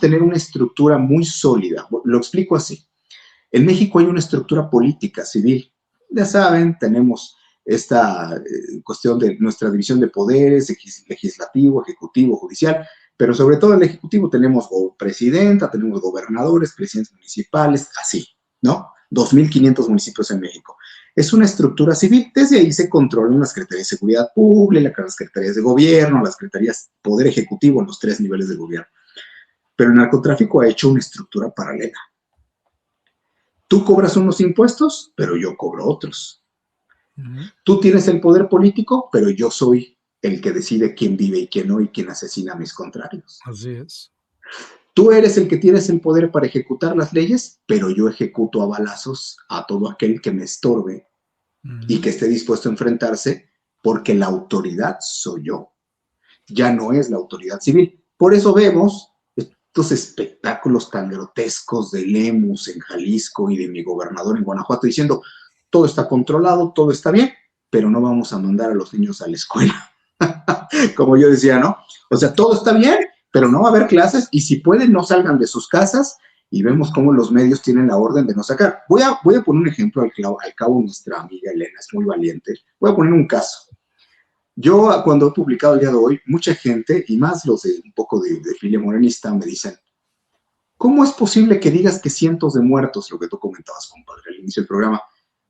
tener una estructura muy sólida. Lo explico así. En México hay una estructura política civil. Ya saben, tenemos esta cuestión de nuestra división de poderes, legislativo, ejecutivo, judicial, pero sobre todo en el ejecutivo tenemos presidenta, tenemos gobernadores, presidentes municipales, así, ¿no? 2.500 municipios en México. Es una estructura civil. Desde ahí se controlan las secretarías de seguridad pública, las secretarías de gobierno, las secretarías de poder ejecutivo en los 3 niveles de gobierno. Pero el narcotráfico ha hecho una estructura paralela. Tú cobras unos impuestos, pero yo cobro otros. Tú tienes el poder político, pero yo soy el que decide quién vive y quién no y quién asesina a mis contrarios. Así es. Tú eres el que tienes el poder para ejecutar las leyes, pero yo ejecuto a balazos a todo aquel que me estorbe y que esté dispuesto a enfrentarse, porque la autoridad soy yo. Ya no es la autoridad civil. Por eso vemos estos espectáculos tan grotescos de Lemus en Jalisco y de mi gobernador en Guanajuato diciendo, todo está controlado, todo está bien, pero no vamos a mandar a los niños a la escuela. Como yo decía, ¿no? O sea, todo está bien, pero no va a haber clases y si pueden no salgan de sus casas, y vemos cómo los medios tienen la orden de no sacar. Voy a poner un ejemplo, al cabo nuestra amiga Elena es muy valiente. Voy a poner un caso. Yo cuando he publicado el día de hoy, mucha gente, y más los de un poco de filia morenista, me dicen, ¿cómo es posible que digas que cientos de muertos, lo que tú comentabas, compadre, al inicio del programa?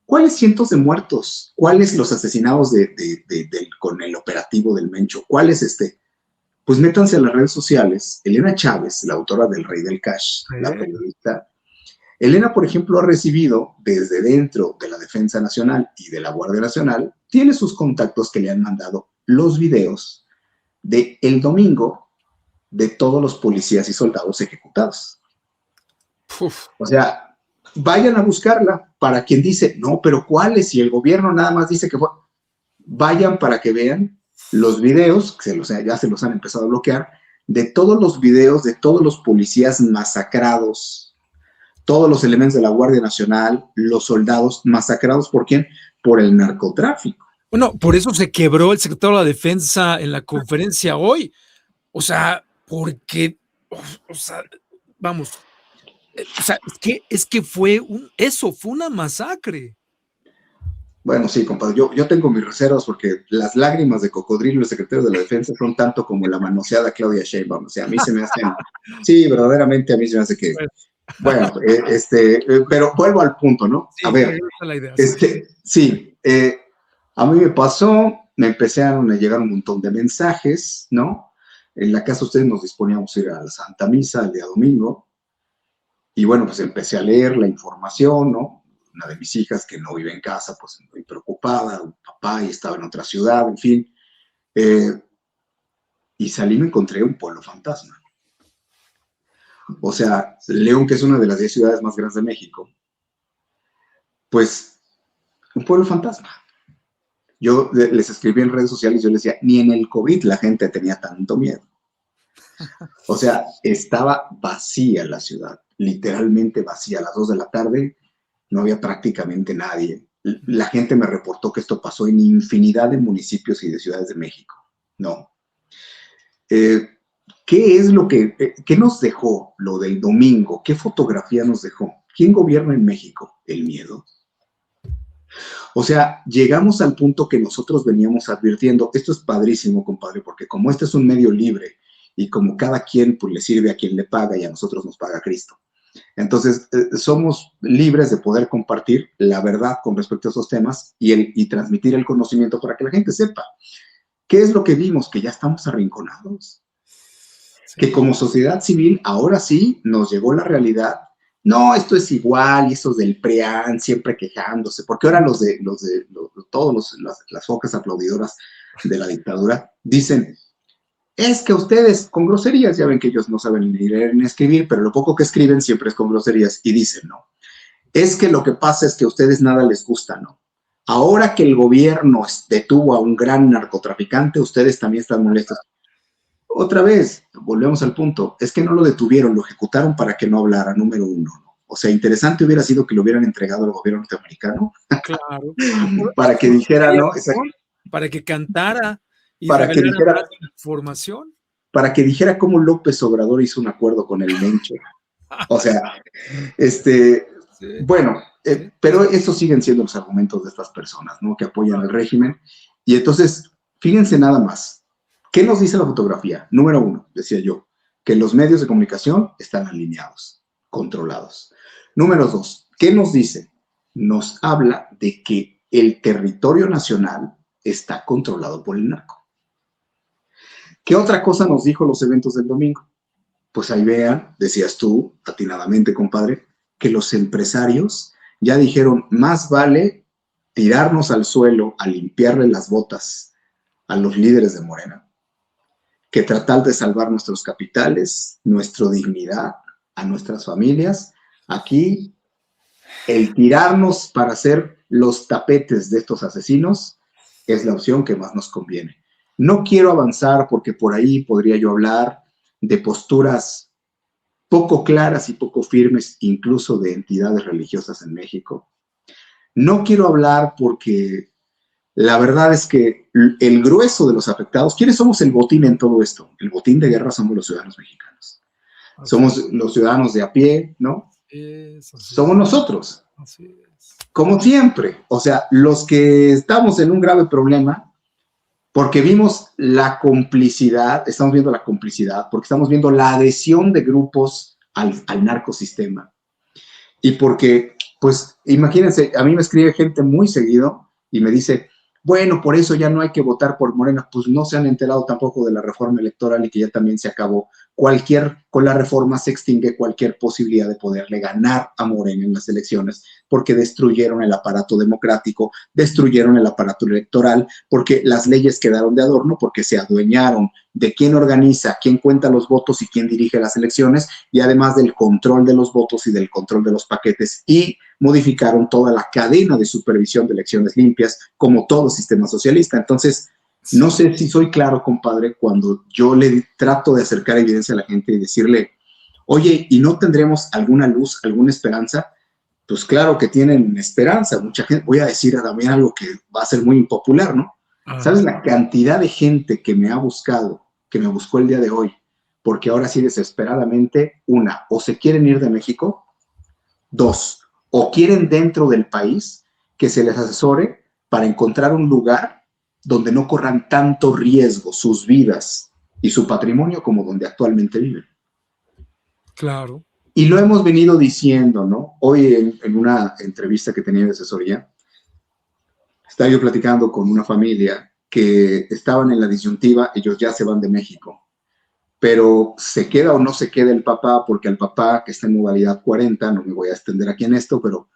¿Cuáles cientos de muertos? ¿Cuáles los asesinados con el operativo del Mencho? ¿Cuáles Pues métanse a las redes sociales. Elena Chávez, la autora del Rey del Cash, la periodista. Elena, por ejemplo, ha recibido desde dentro de la Defensa Nacional y de la Guardia Nacional, tiene sus contactos que le han mandado los videos de el domingo de todos los policías y soldados ejecutados. O sea, vayan a buscarla. Para quien dice, no, pero ¿cuáles? Si el gobierno nada más dice que fue... Vayan para que vean los videos, ya se los han empezado a bloquear, de todos los videos de todos los policías masacrados, todos los elementos de la Guardia Nacional, los soldados masacrados, ¿por quién? Por el narcotráfico. Bueno, por eso se quebró el secretario de la Defensa en la conferencia hoy. O sea, porque, o sea, vamos, o sea, es que fue una masacre. Bueno, sí, compadre, yo tengo mis reservas porque las lágrimas de cocodrilo del secretario de la Defensa son tanto como la manoseada Claudia Sheinbaum. O sea, a mí se me hacen, sí, verdaderamente a mí se me hace que, bueno, pero vuelvo al punto, ¿no? Sí, a ver, la idea, sí, a mí me pasó, me empezaron a llegar un montón de mensajes, ¿no? En la casa ustedes nos disponíamos a ir a la Santa Misa el día domingo, y bueno, pues empecé a leer la información, ¿no? una de mis hijas que no vive en casa, pues muy preocupada, un papá y estaba en otra ciudad, en fin. Y salí y me encontré un pueblo fantasma. O sea, León, que es una de las 10 ciudades más grandes de México, pues un pueblo fantasma. Yo les escribí en redes sociales, yo les decía, ni en el COVID la gente tenía tanto miedo. O sea, estaba vacía la ciudad, literalmente vacía. A las 2 de la tarde no había prácticamente nadie. La gente me reportó que esto pasó en infinidad de municipios y de ciudades de México. No. ¿Qué es lo qué nos dejó lo del domingo? ¿Qué fotografía nos dejó? ¿Quién gobierna en México? El miedo. O sea, llegamos al punto que nosotros veníamos advirtiendo. Esto es padrísimo, compadre, porque como este es un medio libre y como cada quien pues, le sirve a quien le paga y a nosotros nos paga Cristo. Entonces, somos libres de poder compartir la verdad con respecto a esos temas y transmitir el conocimiento para que la gente sepa. ¿Qué es lo que vimos? Que ya estamos arrinconados. Sí. Que como sociedad civil, ahora sí nos llegó la realidad. No, esto es igual, y esos del PRIAN siempre quejándose, porque ahora todos las focas aplaudidoras de la dictadura dicen, es que ustedes con groserías, ya ven que ellos no saben ni leer ni escribir, pero lo poco que escriben siempre es con groserías, y dicen, ¿no? Es que lo que pasa es que a ustedes nada les gusta, ¿no? Ahora que el gobierno detuvo a un gran narcotraficante, ustedes también están molestos. Otra vez, volvemos al punto, es que no lo detuvieron, lo ejecutaron para que no hablara, número uno, ¿no? O sea, interesante hubiera sido que lo hubieran entregado al gobierno norteamericano. Claro. Para que dijera, ¿no? Para que cantara y para que dijera información. Para que dijera cómo López Obrador hizo un acuerdo con el Mencho. O sea, sí. Bueno, sí. Pero esos siguen siendo los argumentos de estas personas, ¿no? Que apoyan el régimen. Y entonces, fíjense nada más. ¿Qué nos dice la fotografía? Número uno, decía yo, que los medios de comunicación están alineados, controlados. Número dos, ¿qué nos dice? Nos habla de que el territorio nacional está controlado por el narco. ¿Qué otra cosa nos dijo los eventos del domingo? Pues ahí vean, decías tú, atinadamente, compadre, que los empresarios ya dijeron, más vale tirarnos al suelo a limpiarle las botas a los líderes de Morena que tratar de salvar nuestros capitales, nuestra dignidad, a nuestras familias. Aquí, el tirarnos para ser los tapetes de estos asesinos es la opción que más nos conviene. No quiero avanzar porque por ahí podría yo hablar de posturas poco claras y poco firmes, incluso de entidades religiosas en México. No quiero hablar porque la verdad es que el grueso de los afectados, ¿quiénes somos el botín en todo esto? El botín de guerra somos los ciudadanos mexicanos. Así somos los ciudadanos de a pie, ¿no? Somos nosotros. Así es. Como siempre. O sea, los que estamos en un grave problema, porque vimos la complicidad, estamos viendo la complicidad, porque estamos viendo la adhesión de grupos al narcosistema. Y porque, pues, imagínense, a mí me escribe gente muy seguido y me dice, bueno, por eso ya no hay que votar por Morena. Pues no se han enterado tampoco de la reforma electoral y que ya también se acabó. Con la reforma se extingue cualquier posibilidad de poderle ganar a Morena en las elecciones, porque destruyeron el aparato democrático, destruyeron el aparato electoral, porque las leyes quedaron de adorno, porque se adueñaron de quién organiza, quién cuenta los votos y quién dirige las elecciones, y además del control de los votos y del control de los paquetes, y modificaron toda la cadena de supervisión de elecciones limpias, como todo sistema socialista. Entonces, no sé si soy claro, compadre, cuando yo le trato de acercar evidencia a la gente y decirle, oye, ¿y no tendremos alguna luz, alguna esperanza? Pues claro que tienen esperanza. Mucha gente, voy a decir a Damián algo que va a ser muy impopular, ¿no? ¿Sabes la cantidad de gente que me ha buscado, que me buscó el día de hoy? Porque ahora sí desesperadamente, una, o se quieren ir de México, dos, o quieren dentro del país que se les asesore para encontrar un lugar donde no corran tanto riesgo sus vidas y su patrimonio como donde actualmente viven. Claro. Y lo hemos venido diciendo, ¿no? Hoy en una entrevista que tenía de asesoría, estaba yo platicando con una familia que estaban en la disyuntiva, ellos ya se van de México, pero se queda o no se queda el papá, porque el papá que está en modalidad 40, no me voy a extender aquí en esto, pero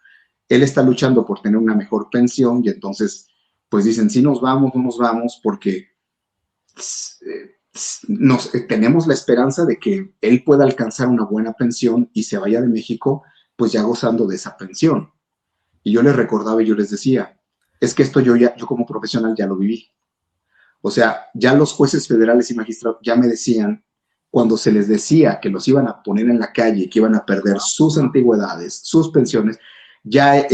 él está luchando por tener una mejor pensión y entonces, pues dicen, sí nos vamos, no nos vamos, porque tenemos la esperanza de que él pueda alcanzar una buena pensión y se vaya de México, pues ya gozando de esa pensión. Y yo les recordaba y yo les decía, es que esto yo como profesional ya lo viví. O sea, ya los jueces federales y magistrados ya me decían, cuando se les decía que los iban a poner en la calle, que iban a perder sus antigüedades, sus pensiones, ya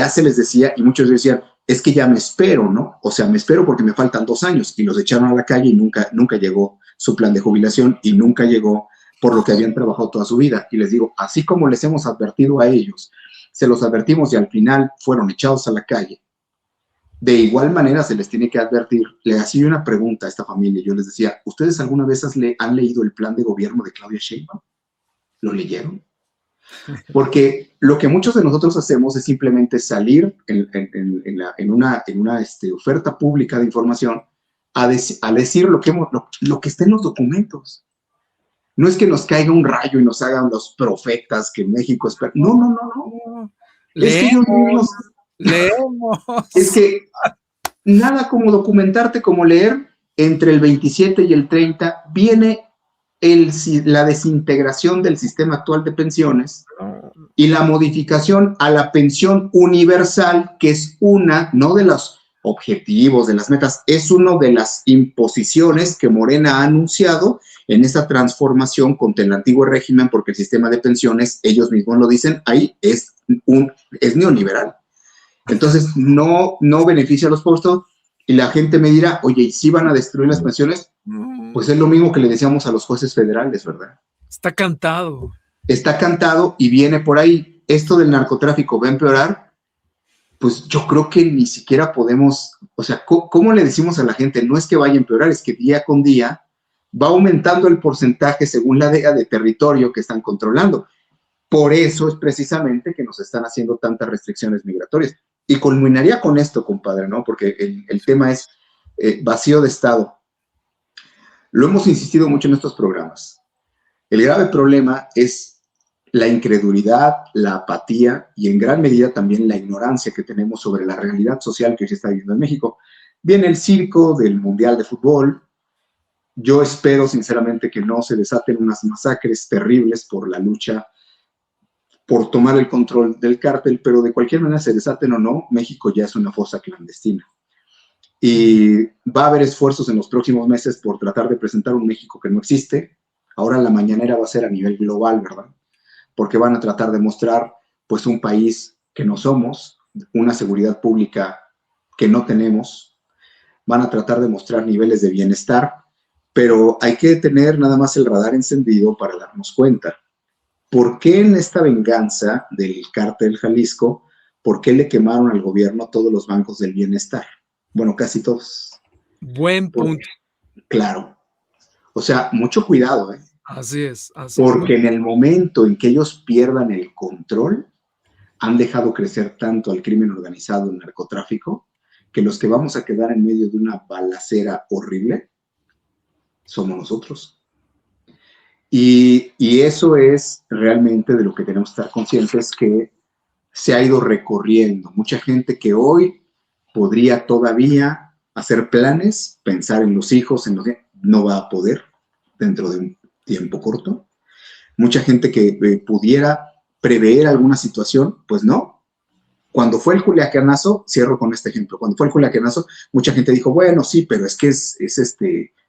se les decía, y muchos decían, es que ya me espero, ¿no? O sea, me espero porque me faltan 2 años, y los echaron a la calle y nunca llegó su plan de jubilación y nunca llegó por lo que habían trabajado toda su vida. Y les digo, así como les hemos advertido a ellos, se los advertimos y al final fueron echados a la calle. De igual manera se les tiene que advertir. Le hacía una pregunta a esta familia. Yo les decía, ¿ustedes alguna vez han leído el plan de gobierno de Claudia Sheinbaum? ¿Lo leyeron? Porque lo que muchos de nosotros hacemos es simplemente salir en una oferta pública de información a decir lo que está en los documentos. No es que nos caiga un rayo y nos hagan los profetas que México espera. No. Es que ellos mismos... Leemos. Es que nada como documentarte, como leer. Entre el 27 y el 30 viene la desintegración del sistema actual de pensiones y la modificación a la pensión universal, que es no de los objetivos, de las metas, es una de las imposiciones que Morena ha anunciado en esta transformación contra el antiguo régimen, porque el sistema de pensiones, ellos mismos lo dicen, ahí es neoliberal. Entonces, no beneficia a los puestos y la gente me dirá, oye, ¿y si van a destruir las pensiones? Pues es lo mismo que le decíamos a los jueces federales, ¿verdad? Está cantado. Está cantado y viene por ahí. Esto del narcotráfico va a empeorar. Pues yo creo que ni siquiera podemos, o sea, ¿cómo le decimos a la gente? No es que vaya a empeorar, es que día con día va aumentando el porcentaje según la DEA de territorio que están controlando. Por eso es precisamente que nos están haciendo tantas restricciones migratorias. Y culminaría con esto, compadre, ¿no? Porque el tema es vacío de Estado. Lo hemos insistido mucho en estos programas. El grave problema es la incredulidad, la apatía y en gran medida también la ignorancia que tenemos sobre la realidad social que se está viviendo en México. Viene el circo del Mundial de Fútbol. Yo espero sinceramente que no se desaten unas masacres terribles por la lucha por tomar el control del cártel, pero de cualquier manera se desaten o no, México ya es una fosa clandestina. Y va a haber esfuerzos en los próximos meses por tratar de presentar un México que no existe. Ahora la mañanera va a ser a nivel global, ¿verdad? Porque van a tratar de mostrar, pues, un país que no somos, una seguridad pública que no tenemos, van a tratar de mostrar niveles de bienestar, pero hay que tener nada más el radar encendido para darnos cuenta. ¿Por qué en esta venganza del cártel Jalisco, por qué le quemaron al gobierno todos los bancos del bienestar? Bueno, casi todos. Buen punto. Claro. O sea, mucho cuidado, ¿eh? Así es. Porque en el momento en que ellos pierdan el control, han dejado crecer tanto al crimen organizado, el narcotráfico, que los que vamos a quedar en medio de una balacera horrible somos nosotros. Y eso es realmente de lo que tenemos que estar conscientes, que se ha ido recorriendo. Mucha gente que hoy podría todavía hacer planes, pensar en los hijos, no va a poder dentro de un tiempo corto. Mucha gente que pudiera prever alguna situación, pues no. Cuando fue el Culiacanazo, cierro con este ejemplo, cuando fue el Culiacanazo, mucha gente dijo, bueno, sí, pero es que es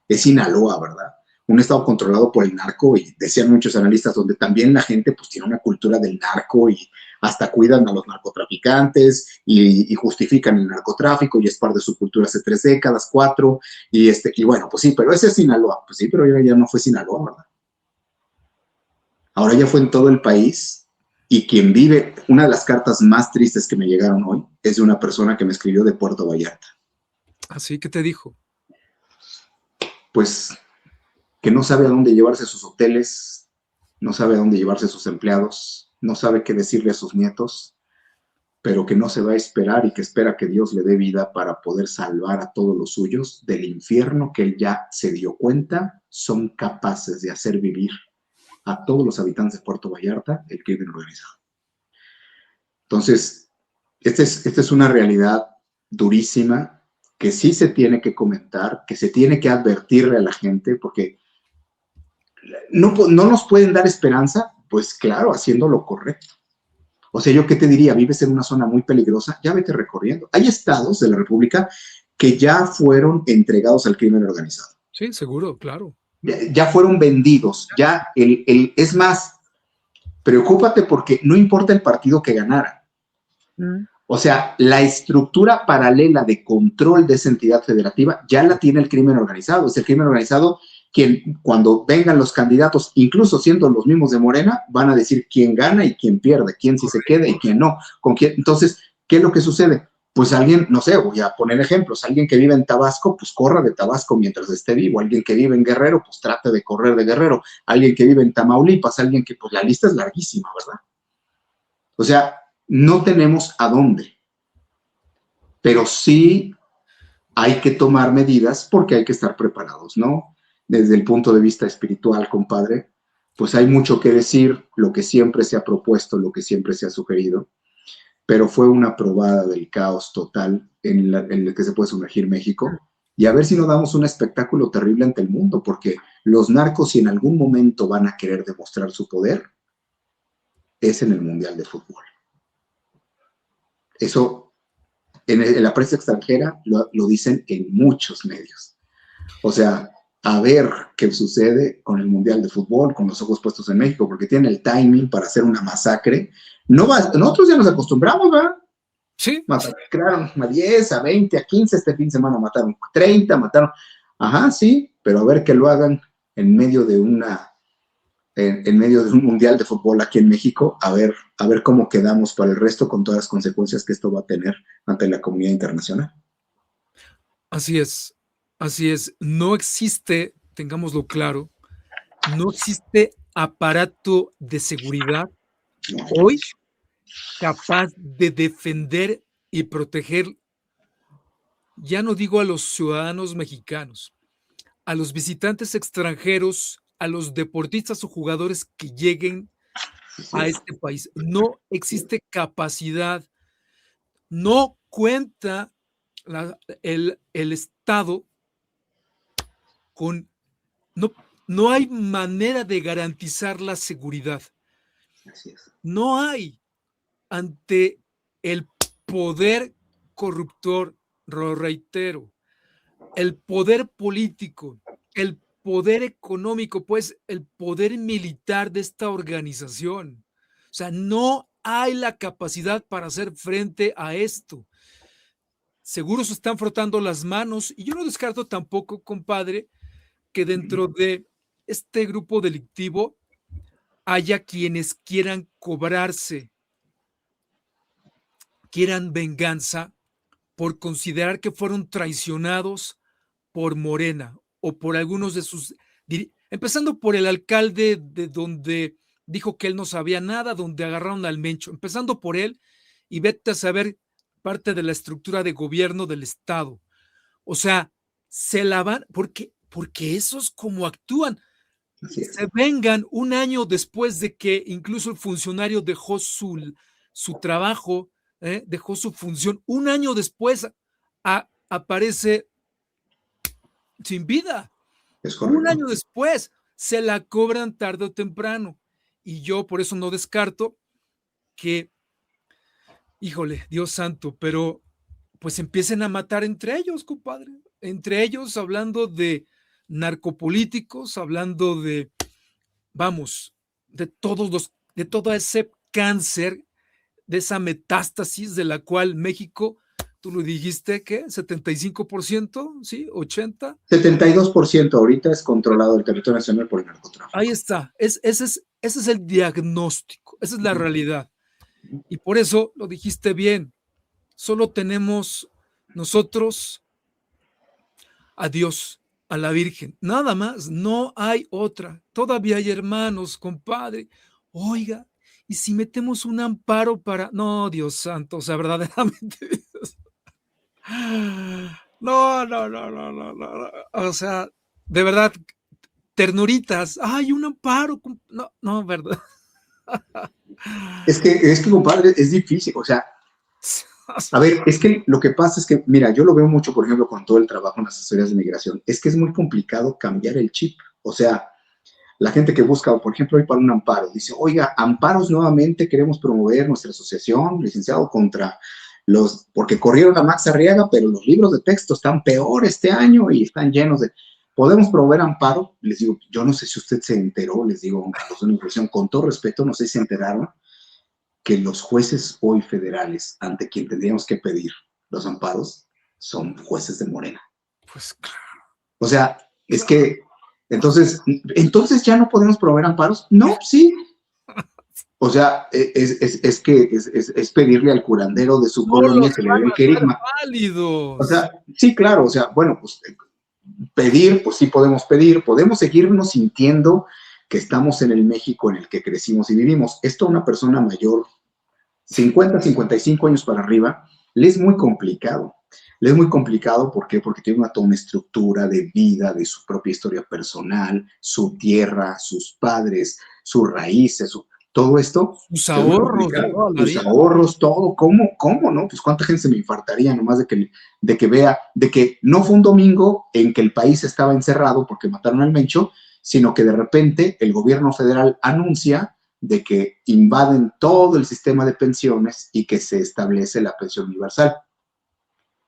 Sinaloa, ¿verdad? Un estado controlado por el narco, y decían muchos analistas, donde también la gente pues tiene una cultura del narco y hasta cuidan a los narcotraficantes y justifican el narcotráfico y es parte de su cultura hace 3 décadas, 4, y bueno, pues sí, pero ese es Sinaloa. Pues sí, pero ya no fue Sinaloa, ¿verdad? Ahora ya fue en todo el país, y quien vive, una de las cartas más tristes que me llegaron hoy es de una persona que me escribió de Puerto Vallarta. ¿Así que te dijo? Pues que no sabe a dónde llevarse sus hoteles, no sabe a dónde llevarse sus empleados, no sabe qué decirle a sus nietos, pero que no se va a esperar y que espera que Dios le dé vida para poder salvar a todos los suyos del infierno que él ya se dio cuenta son capaces de hacer vivir a todos los habitantes de Puerto Vallarta el crimen organizado. Entonces, esta es una realidad durísima que sí se tiene que comentar, que se tiene que advertirle a la gente, porque no nos pueden dar esperanza, pues claro, haciendo lo correcto. O sea, yo qué te diría, vives en una zona muy peligrosa, ya vete recorriendo. Hay estados de la República que ya fueron entregados al crimen organizado. Sí, seguro, claro. Ya fueron vendidos, ya es más, preocúpate porque no importa el partido que ganara. O sea, la estructura paralela de control de esa entidad federativa ya la tiene el crimen organizado. Es el crimen organizado quien, cuando vengan los candidatos, incluso siendo los mismos de Morena, van a decir quién gana y quién pierde, quién sí se queda y quién no. Con quién. Entonces, ¿qué es lo que sucede? Pues alguien, no sé, voy a poner ejemplos, alguien que vive en Tabasco, pues corra de Tabasco mientras esté vivo, alguien que vive en Guerrero, pues trate de correr de Guerrero, alguien que vive en Tamaulipas, alguien que, pues la lista es larguísima, ¿verdad? O sea, no tenemos a dónde, pero sí hay que tomar medidas porque hay que estar preparados, ¿no? Desde el punto de vista espiritual, compadre, pues hay mucho que decir, lo que siempre se ha propuesto, lo que siempre se ha sugerido, pero fue una probada del caos total en el que se puede sumergir México, y a ver si no damos un espectáculo terrible ante el mundo, porque los narcos, si en algún momento van a querer demostrar su poder, es en el Mundial de Fútbol. Eso, en la prensa extranjera lo dicen en muchos medios. O sea, a ver qué sucede con el Mundial de Fútbol, con los ojos puestos en México, porque tiene el timing para hacer una masacre. Nosotros ya nos acostumbramos, ¿verdad? Sí. Masacraron a 10, a 20, a 15, este fin de semana mataron 30, mataron. Ajá, sí, pero a ver que lo hagan en medio de un Mundial de Fútbol aquí en México, a ver cómo quedamos para el resto con todas las consecuencias que esto va a tener ante la comunidad internacional. Así es, así es. No existe, tengámoslo claro, no existe aparato de seguridad hoy capaz de defender y proteger, ya no digo a los ciudadanos mexicanos, a los visitantes extranjeros, a los deportistas o jugadores que lleguen a este país. No existe capacidad, no cuenta el Estado con, no hay manera de garantizar la seguridad. Así es. No hay ante el poder corruptor, lo reitero, el poder político, el poder económico, pues el poder militar de esta organización. O sea, no hay la capacidad para hacer frente a esto. Seguro se están frotando las manos y yo no descarto tampoco, compadre, que dentro de este grupo delictivo haya quienes quieran cobrarse, quieran venganza por considerar que fueron traicionados por Morena o por algunos de sus, empezando por el alcalde de donde dijo que él no sabía nada, donde agarraron al Mencho, empezando por él y vete a saber parte de la estructura de gobierno del Estado. O sea, se la van, porque eso es como actúan. Se vengan un año después de que incluso el funcionario dejó su trabajo, dejó su función. Un año después aparece sin vida. Un año después se la cobran tarde o temprano. Y yo por eso no descarto que, híjole, Dios santo, pero pues empiecen a matar entre ellos, compadre. Entre ellos, hablando de narcopolíticos, hablando de, vamos, de todo ese cáncer, de esa metástasis de la cual México, tú lo dijiste, ¿qué? ¿75%? ¿Sí? ¿80%? 72% ahorita es controlado el territorio nacional por el narcotráfico. Ahí está, ese es el diagnóstico, esa es la realidad. Y por eso lo dijiste bien, solo tenemos nosotros a Dios, a la Virgen, nada más, no hay otra. Todavía hay hermanos, compadre. Oiga, ¿y si metemos un amparo para...? No, Dios santo, o sea, verdaderamente... No. O sea, de verdad, ternuritas. Ay, un amparo. No, verdad. Es que, compadre, es difícil. O sea, A ver, es que lo que pasa es que, mira, yo lo veo mucho, por ejemplo, con todo el trabajo en las asesorías de migración, es que es muy complicado cambiar el chip. O sea, la gente que busca, por ejemplo, hoy para un amparo, dice, oiga, amparos nuevamente, queremos promover nuestra asociación, licenciado, contra los, porque corrieron a Max Arriaga, pero los libros de texto están peor este año y están llenos de, ¿podemos promover amparo? Les digo, yo no sé si usted se enteró, les digo, a los de la migración, con todo respeto, no sé si se enteraron, que los jueces hoy federales, ante quien tendríamos que pedir los amparos, son jueces de Morena. Pues claro. O sea, es que, entonces ya no podemos promover amparos. No, sí. O sea, es pedirle al curandero de su No colonia los que le van dé el a hacer querigma. O válidos. sea, sí, claro, o sea, bueno, pues pedir, pues sí podemos seguirnos sintiendo que estamos en el México en el que crecimos y vivimos. Esto a una persona mayor 50, 55 años para arriba, le es muy complicado. Le es muy complicado, ¿por qué? Porque tiene toda una estructura de vida, de su propia historia personal, su tierra, sus padres, sus raíces, todo esto. Sus Es muy ahorros de complicado. toda la Sus vida. ahorros, todo. ¿Cómo no? Pues cuánta gente se me infartaría nomás de que vea, de que no fue un domingo en que el país estaba encerrado porque mataron al Mencho, sino que de repente el gobierno federal anuncia de que invaden todo el sistema de pensiones y que se establece la pensión universal.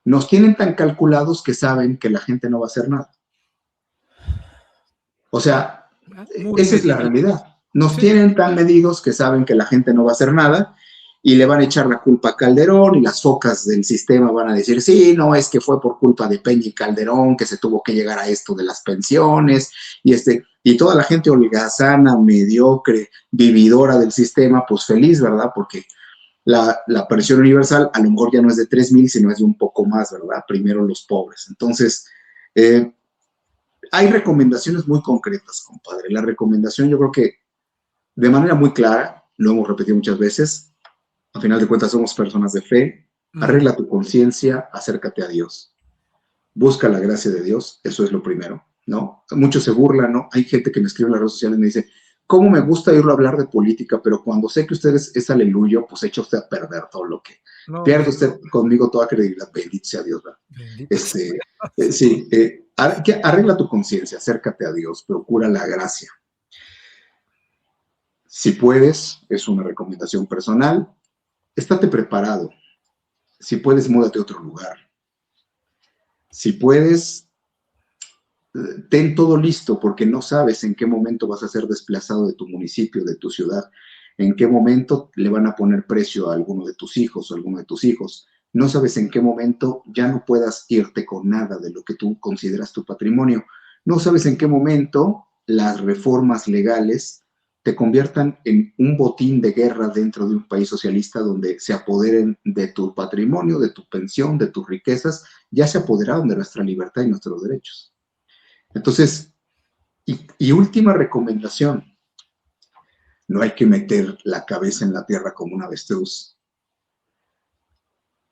Nos tienen tan calculados que saben que la gente no va a hacer nada. O sea, Muy esa es la medido. realidad. Nos Sí. tienen tan medidos que saben que la gente no va a hacer nada y le van a echar la culpa a Calderón y las focas del sistema van a decir, sí, no, es que fue por culpa de Peña y Calderón que se tuvo que llegar a esto de las pensiones y toda la gente holgazana, mediocre, vividora del sistema, pues feliz, ¿verdad? Porque la pensión universal a lo mejor ya no es de 3,000, sino es de un poco más, ¿verdad? Primero los pobres. Entonces, hay recomendaciones muy concretas, compadre. La recomendación yo creo que de manera muy clara, lo hemos repetido muchas veces, a final de cuentas somos personas de fe, arregla tu conciencia, acércate a Dios, busca la gracia de Dios, eso es lo primero, ¿no? Muchos se burlan, ¿no? Hay gente que me escribe en las redes sociales y me dice, ¿cómo me gusta oírlo hablar de política? Pero cuando sé que usted es aleluyo, pues echa usted a perder todo lo que... No, Pierde usted conmigo toda credibilidad, bendito sea Dios, ¿verdad? bendito. Sí, arregla tu conciencia, acércate a Dios, procura la gracia. Si puedes, es una recomendación personal, estate preparado. Si puedes, múdate a otro lugar. Si puedes, ten todo listo porque no sabes en qué momento vas a ser desplazado de tu municipio, de tu ciudad, en qué momento le van a poner precio a alguno de tus hijos o a alguno de tus hijos. No sabes en qué momento ya no puedas irte con nada de lo que tú consideras tu patrimonio. No sabes en qué momento las reformas legales te conviertan en un botín de guerra dentro de un país socialista donde se apoderen de tu patrimonio, de tu pensión, de tus riquezas, ya se apoderaron de nuestra libertad y nuestros derechos. Entonces, y última recomendación, no hay que meter la cabeza en la tierra como un avestruz.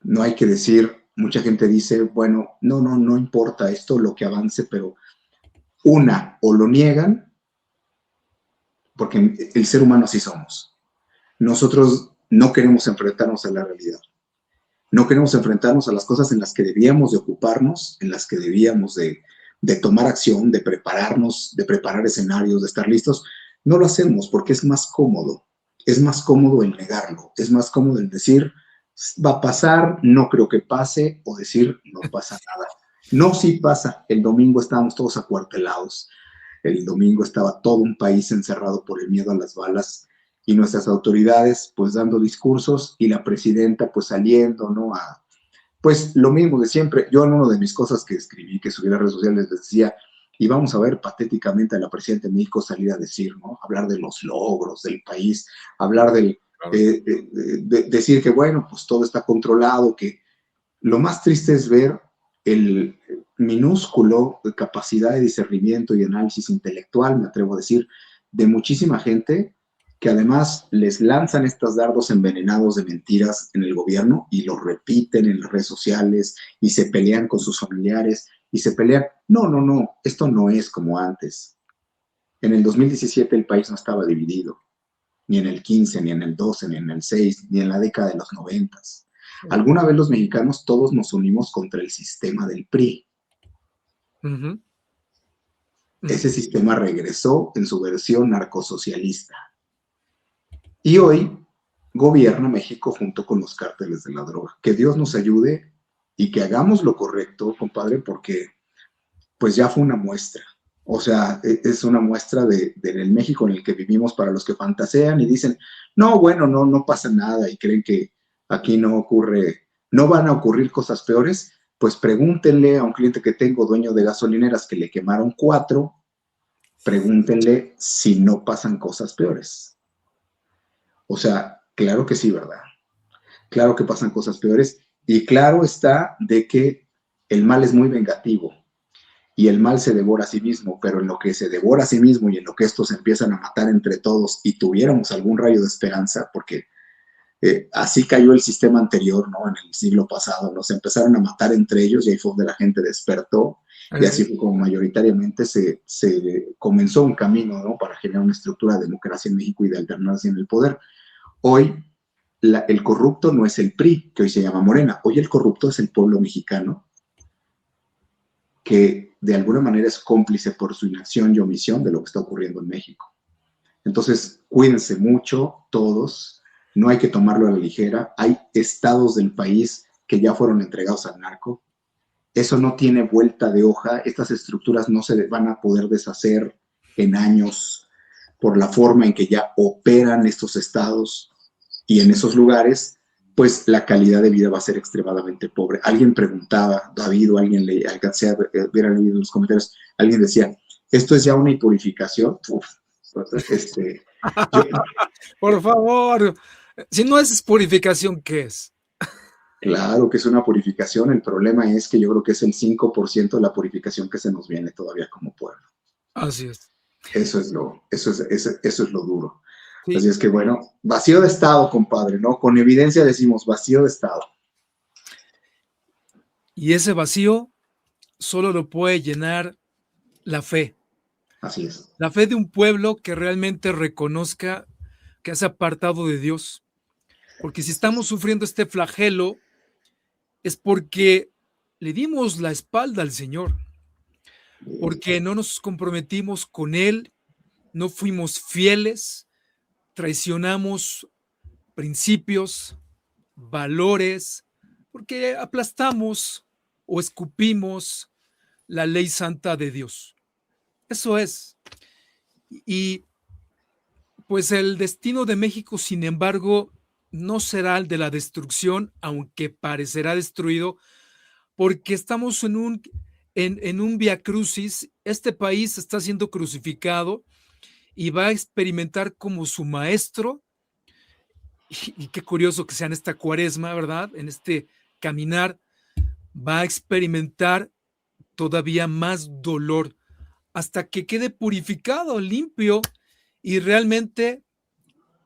No hay que decir, mucha gente dice, bueno, no importa esto, lo que avance, pero o lo niegan, porque el ser humano así somos. Nosotros no queremos enfrentarnos a la realidad. No queremos enfrentarnos a las cosas en las que debíamos de ocuparnos, en las que debíamos de tomar acción, de prepararnos, de preparar escenarios, de estar listos. No lo hacemos porque es más cómodo. Es más cómodo el negarlo. Es más cómodo el decir, va a pasar, no creo que pase, o decir, no pasa nada. No, sí pasa. El domingo estábamos todos acuartelados. El domingo estaba todo un país encerrado por el miedo a las balas y nuestras autoridades pues dando discursos y la presidenta pues saliendo, ¿no? Pues lo mismo de siempre. Yo en una de mis cosas que escribí, que subí a las redes sociales, les decía, y vamos a ver patéticamente a la presidenta de México salir a decir, ¿no? Hablar de los logros del país, hablar decir que, bueno, pues todo está controlado, que lo más triste es ver el minúsculo de capacidad de discernimiento y análisis intelectual, me atrevo a decir, de muchísima gente que además les lanzan estos dardos envenenados de mentiras en el gobierno y lo repiten en las redes sociales y se pelean con sus familiares y se pelean. No, esto no es como antes. En el 2017 el país no estaba dividido, ni en el 15, ni en el 12, ni en el 6, ni en la década de los 90. Alguna vez los mexicanos todos nos unimos contra el sistema del PRI. Ujú. Ese sistema regresó en su versión narcosocialista. Y hoy gobierna México junto con los cárteles de la droga. Que Dios nos ayude y que hagamos lo correcto, compadre, porque pues ya fue una muestra. O sea, es una muestra del México en el que vivimos para los que fantasean y dicen, no, bueno, no pasa nada y creen que aquí no van a ocurrir cosas peores. Pues pregúntenle a un cliente que tengo, dueño de gasolineras, que le quemaron 4, pregúntenle si no pasan cosas peores. O sea, claro que sí, ¿verdad? Claro que pasan cosas peores y claro está de que el mal es muy vengativo y el mal se devora a sí mismo, pero en lo que se devora a sí mismo y en lo que estos empiezan a matar entre todos y tuviéramos algún rayo de esperanza, porque así cayó el sistema anterior, ¿no? En el siglo pasado, ¿no? Se empezaron a matar entre ellos y ahí fue donde la gente despertó y así fue como mayoritariamente se comenzó un camino, ¿no? Para generar una estructura de democracia en México y de alternancia en el poder. Hoy el corrupto no es el PRI, que hoy se llama Morena, hoy el corrupto es el pueblo mexicano, que de alguna manera es cómplice por su inacción y omisión de lo que está ocurriendo en México. Entonces, cuídense mucho todos, no hay que tomarlo a la ligera, hay estados del país que ya fueron entregados al narco, eso no tiene vuelta de hoja, estas estructuras no se van a poder deshacer en años por la forma en que ya operan estos estados y en esos lugares, pues la calidad de vida va a ser extremadamente pobre. Alguien preguntaba, David, o alguien le alcancé a ver en los comentarios, alguien decía, ¿esto es ya una purificación? Uf, yo, Por favor, si no es purificación, ¿qué es? claro que es una purificación, el problema es que yo creo que es el 5% de la purificación que se nos viene todavía como pueblo. Así es. Eso es lo duro. Sí. Así es que bueno, vacío de Estado, compadre, ¿no? Con evidencia decimos vacío de Estado. Y ese vacío solo lo puede llenar la fe. Así es. La fe de un pueblo que realmente reconozca que se ha apartado de Dios. Porque si estamos sufriendo este flagelo, es porque le dimos la espalda al Señor, porque no nos comprometimos con Él, no fuimos fieles, traicionamos principios, valores, porque aplastamos o escupimos la ley santa de Dios. Eso es. Y pues el destino de México, sin embargo, no será el de la destrucción, aunque parecerá destruido, porque estamos en un vía crucis. Este país está siendo crucificado y va a experimentar como su maestro, y qué curioso que sea en esta cuaresma, ¿verdad? En este caminar, va a experimentar todavía más dolor hasta que quede purificado, limpio, y realmente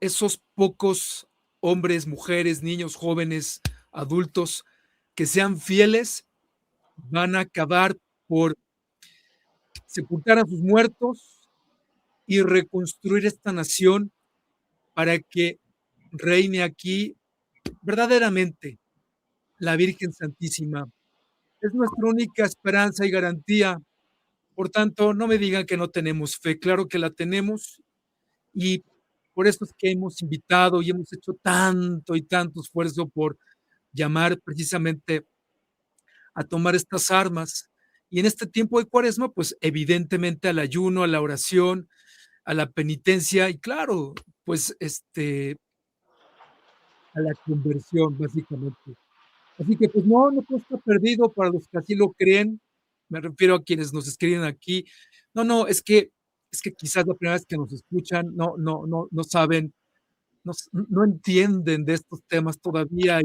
esos pocos hombres, mujeres, niños, jóvenes, adultos que sean fieles van a acabar por sepultar a sus muertos y reconstruir esta nación para que reine aquí verdaderamente la Virgen Santísima. Es nuestra única esperanza y garantía. Por tanto, no me digan que no tenemos fe, claro que la tenemos, y por eso es que hemos invitado y hemos hecho tanto y tanto esfuerzo por llamar precisamente a tomar estas armas. Y en este tiempo de Cuaresma, pues evidentemente al ayuno, a la oración, a la penitencia y claro, pues a la conversión, básicamente. Así que pues no todo está perdido para los que así lo creen. Me refiero a quienes nos escriben aquí. No, es que quizás la primera vez que nos escuchan no saben, no entienden de estos temas todavía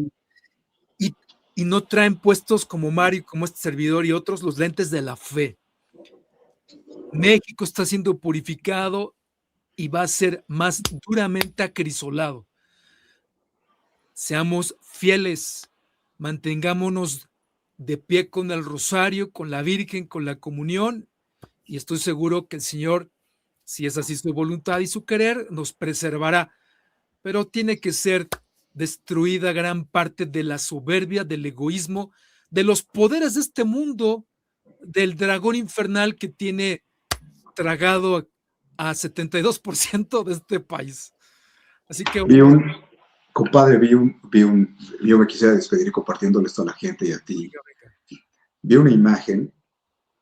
y, y no traen puestos como Mario, como este servidor y otros los lentes de la fe. México está siendo purificado y va a ser más duramente acrisolado. Seamos fieles, mantengámonos de pie con el rosario, con la Virgen, con la comunión, y estoy seguro que el Señor, si es así su voluntad y su querer, nos preservará, pero tiene que ser destruida gran parte de la soberbia, del egoísmo, de los poderes de este mundo, del dragón infernal que tiene tragado a 72% de este país. Así que Vi bueno, un, compadre, yo me quisiera despedir compartiéndole esto a la gente y a ti. venga, venga. Vi una imagen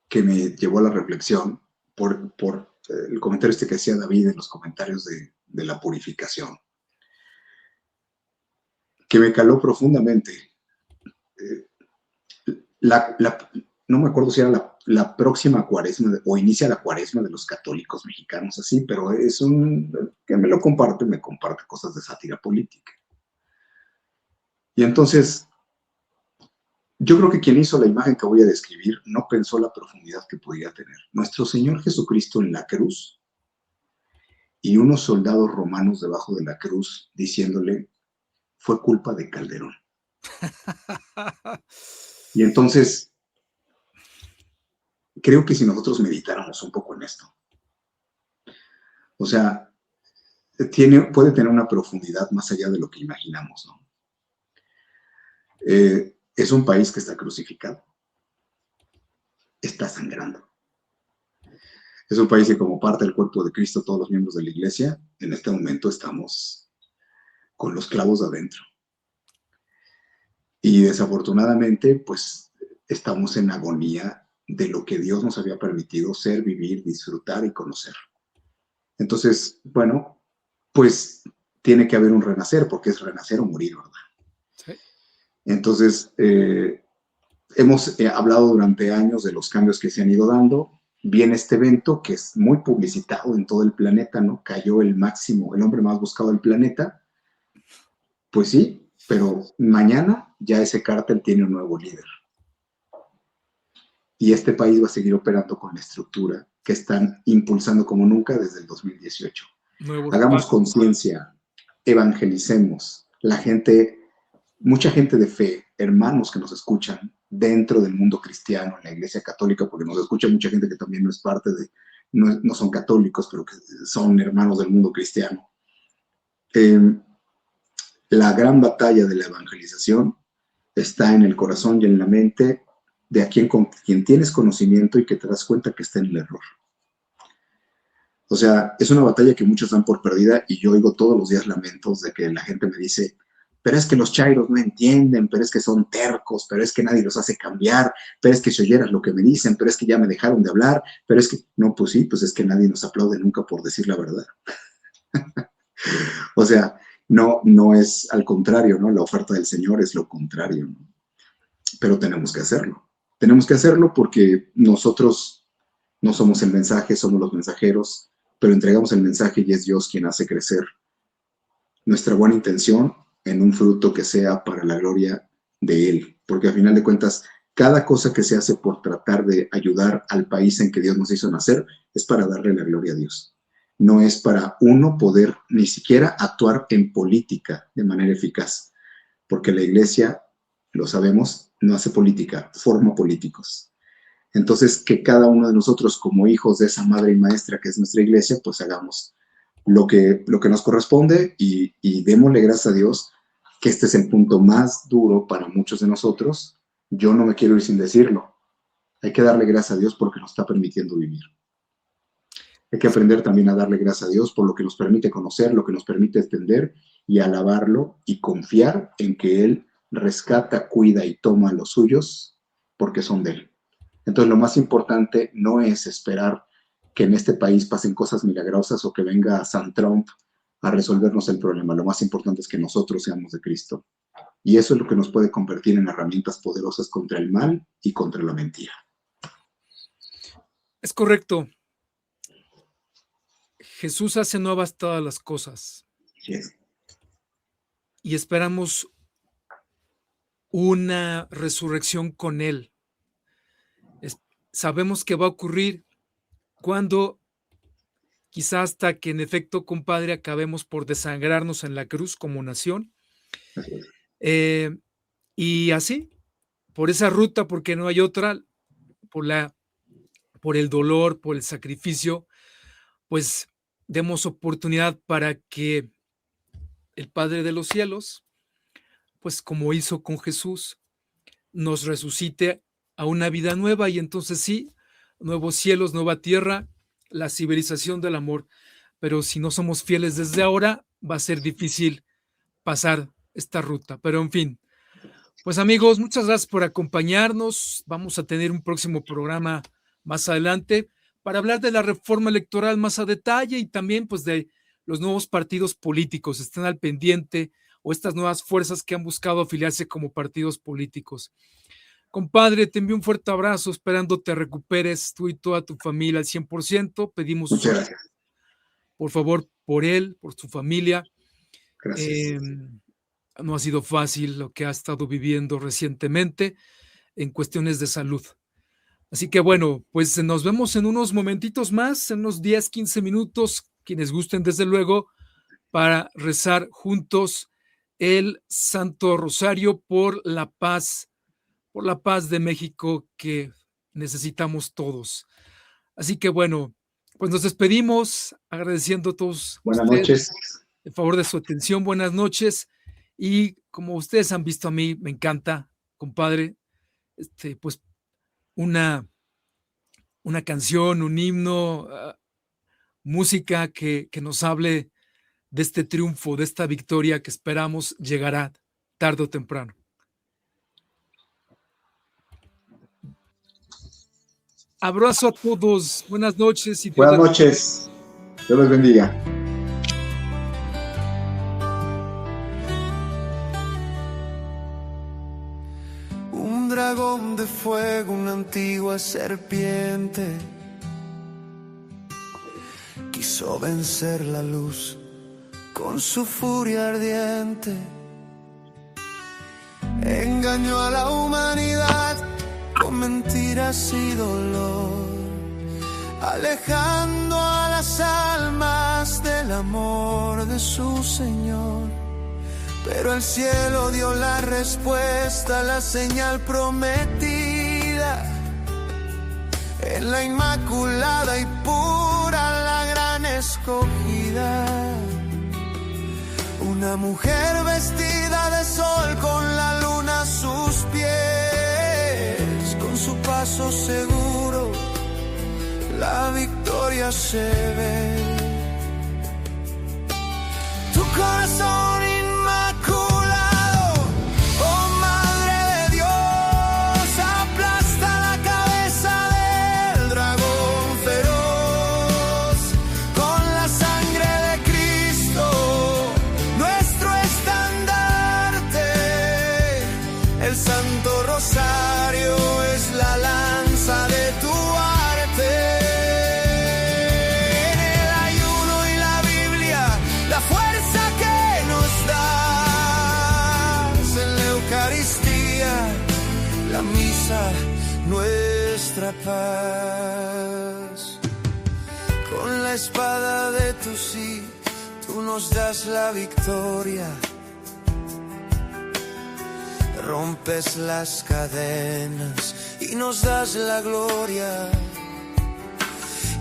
que me llevó a la reflexión por el comentario este que hacía David en los comentarios de la purificación, que me caló profundamente. Eh, no me acuerdo si era la próxima cuaresma o inicia la cuaresma de los católicos mexicanos, así, pero es un que me lo comparte, me comparte cosas de sátira política. Y entonces, yo creo que quien hizo la imagen que voy a describir no pensó la profundidad que podía tener. Nuestro Señor Jesucristo en la cruz y unos soldados romanos debajo de la cruz diciéndole, fue culpa de Calderón. Y entonces, creo que si nosotros meditáramos un poco en esto, o sea, puede tener una profundidad más allá de lo que imaginamos, ¿no? Es un país que está crucificado, está sangrando. Es un país que como parte del cuerpo de Cristo, todos los miembros de la iglesia, en este momento estamos con los clavos adentro. Y desafortunadamente, pues estamos en agonía de lo que Dios nos había permitido ser, vivir, disfrutar y conocer. Entonces, bueno, pues tiene que haber un renacer, porque es renacer o morir, ¿verdad? Sí. Entonces, hemos hablado durante años de los cambios que se han ido dando. Viene este evento que es muy publicitado en todo el planeta, ¿no? Cayó el hombre más buscado del planeta. Pues sí, pero mañana ya ese cártel tiene un nuevo líder. Y este país va a seguir operando con la estructura que están impulsando como nunca desde el 2018. Nuevos Hagamos pasos. conciencia, evangelicemos. La gente, mucha gente de fe, hermanos que nos escuchan dentro del mundo cristiano, en la iglesia católica, porque nos escucha mucha gente que también no es parte de, no son católicos, pero que son hermanos del mundo cristiano. La gran batalla de la evangelización está en el corazón y en la mente de quien tienes conocimiento y que te das cuenta que está en el error. O sea, es una batalla que muchos dan por perdida y yo oigo todos los días lamentos de que la gente me dice, pero es que los chairos no entienden, pero es que son tercos, pero es que nadie los hace cambiar, pero es que si oyeras lo que me dicen, pero es que ya me dejaron de hablar, pero es que, no, pues sí, pues es que nadie nos aplaude nunca por decir la verdad. O sea, no es al contrario, ¿no? La oferta del Señor es lo contrario, ¿no? Pero tenemos que hacerlo. Tenemos que hacerlo porque nosotros no somos el mensaje, somos los mensajeros, pero entregamos el mensaje y es Dios quien hace crecer nuestra buena intención en un fruto que sea para la gloria de Él. Porque al final de cuentas, cada cosa que se hace por tratar de ayudar al país en que Dios nos hizo nacer es para darle la gloria a Dios. No es para uno poder ni siquiera actuar en política de manera eficaz, porque la iglesia, lo sabemos, no hace política, forma políticos. Entonces, que cada uno de nosotros como hijos de esa madre y maestra que es nuestra iglesia, pues hagamos lo que nos corresponde y démosle gracias a Dios que este es el punto más duro para muchos de nosotros. Yo no me quiero ir sin decirlo. Hay que darle gracias a Dios porque nos está permitiendo vivir. Hay que aprender también a darle gracias a Dios por lo que nos permite conocer, lo que nos permite entender y alabarlo y confiar en que Él rescata, cuida y toma a los suyos porque son de Él. Entonces, lo más importante no es esperar que en este país pasen cosas milagrosas o que venga San Trump a resolvernos el problema. Lo más importante es que nosotros seamos de Cristo. Y eso es lo que nos puede convertir en herramientas poderosas contra el mal y contra la mentira. Es correcto. Jesús hace nuevas todas las cosas. Yes. Y esperamos una resurrección con Él. Sabemos que va a ocurrir cuando, quizá hasta que en efecto, compadre, acabemos por desangrarnos en la cruz como nación. Y así, por esa ruta, porque no hay otra, por el dolor, por el sacrificio, pues demos oportunidad para que el Padre de los cielos pues como hizo con Jesús, nos resucite a una vida nueva y entonces sí, nuevos cielos, nueva tierra, la civilización del amor. Pero si no somos fieles desde ahora, va a ser difícil pasar esta ruta. Pero en fin, pues amigos, muchas gracias por acompañarnos. Vamos a tener un próximo programa más adelante para hablar de la reforma electoral más a detalle y también pues de los nuevos partidos políticos. Estén al pendiente, o estas nuevas fuerzas que han buscado afiliarse como partidos políticos. Compadre, te envío un fuerte abrazo, esperando te recuperes tú y toda tu familia al 100%. Pedimos Muchas gracias. Por favor, por él, por su familia. Gracias. No ha sido fácil lo que ha estado viviendo recientemente en cuestiones de salud. Así que bueno, pues nos vemos en unos momentitos más, en unos 10, 15 minutos, quienes gusten desde luego, para rezar juntos el Santo Rosario por la paz de México que necesitamos todos. Así que bueno, pues nos despedimos agradeciendo a todos Buenas ustedes noches. el favor de su atención. Buenas noches. Y como ustedes han visto, a mí me encanta, compadre, pues una canción, un himno, música que nos hable de este triunfo, de esta victoria que esperamos llegará tarde o temprano. Abrazo a todos. Buenas noches. Y Buenas noches. Dios les bendiga. Un dragón de fuego, una antigua serpiente, quiso vencer la luz con su furia ardiente. Engañó a la humanidad con mentiras y dolor, alejando a las almas del amor de su Señor. Pero el cielo dio la respuesta, la señal prometida, en la inmaculada y pura, la gran escogida. Una mujer vestida de sol, con la luna a sus pies, con su paso seguro la victoria se ve. Tu corazón inmaculado, oh Madre de Dios, aplasta la cabeza del dragón feroz. Con la sangre de Cristo, nuestro estandarte, el Santo Rosario es la lanza de tu arte. En el ayuno y la Biblia, la fuerza que nos das, en la Eucaristía, la misa, nuestra paz. Con la espada de tu sí, tú nos das la victoria. Rompes las cadenas y nos das la gloria.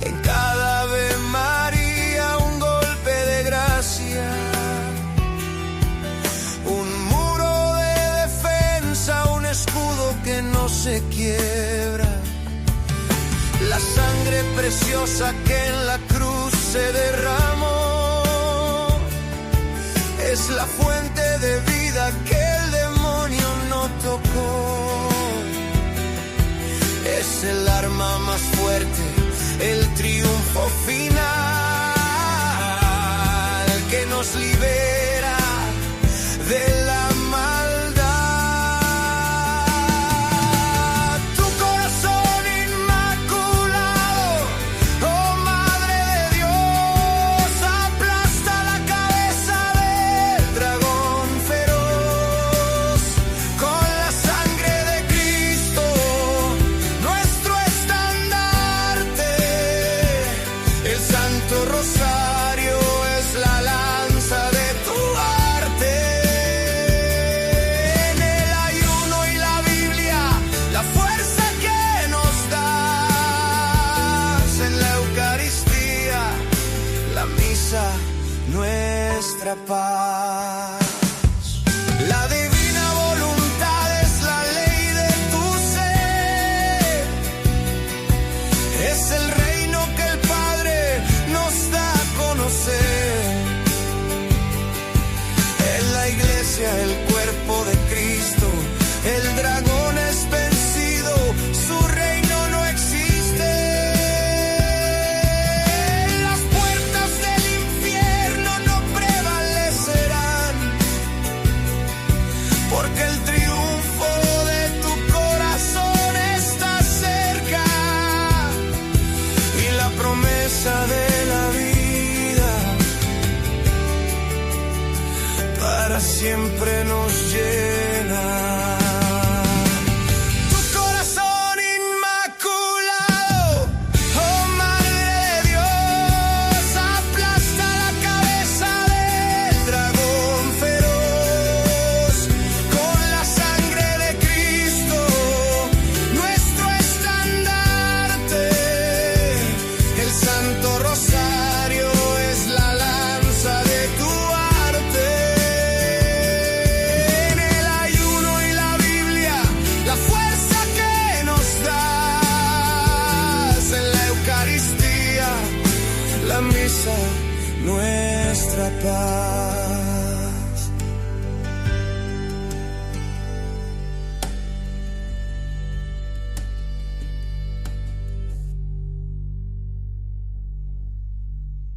En cada Ave María un golpe de gracia, un muro de defensa, un escudo que no se quiebra. La sangre preciosa que en la cruz se derramó es la fuente de vida que el demonio no tocó. Es el arma más fuerte, el triunfo final que nos libera de la maldad. Tu corazón inmaculado, oh Madre de Dios, aplasta la cabeza del dragón feroz. Con la sangre de Cristo, nuestro estandarte, el siempre nos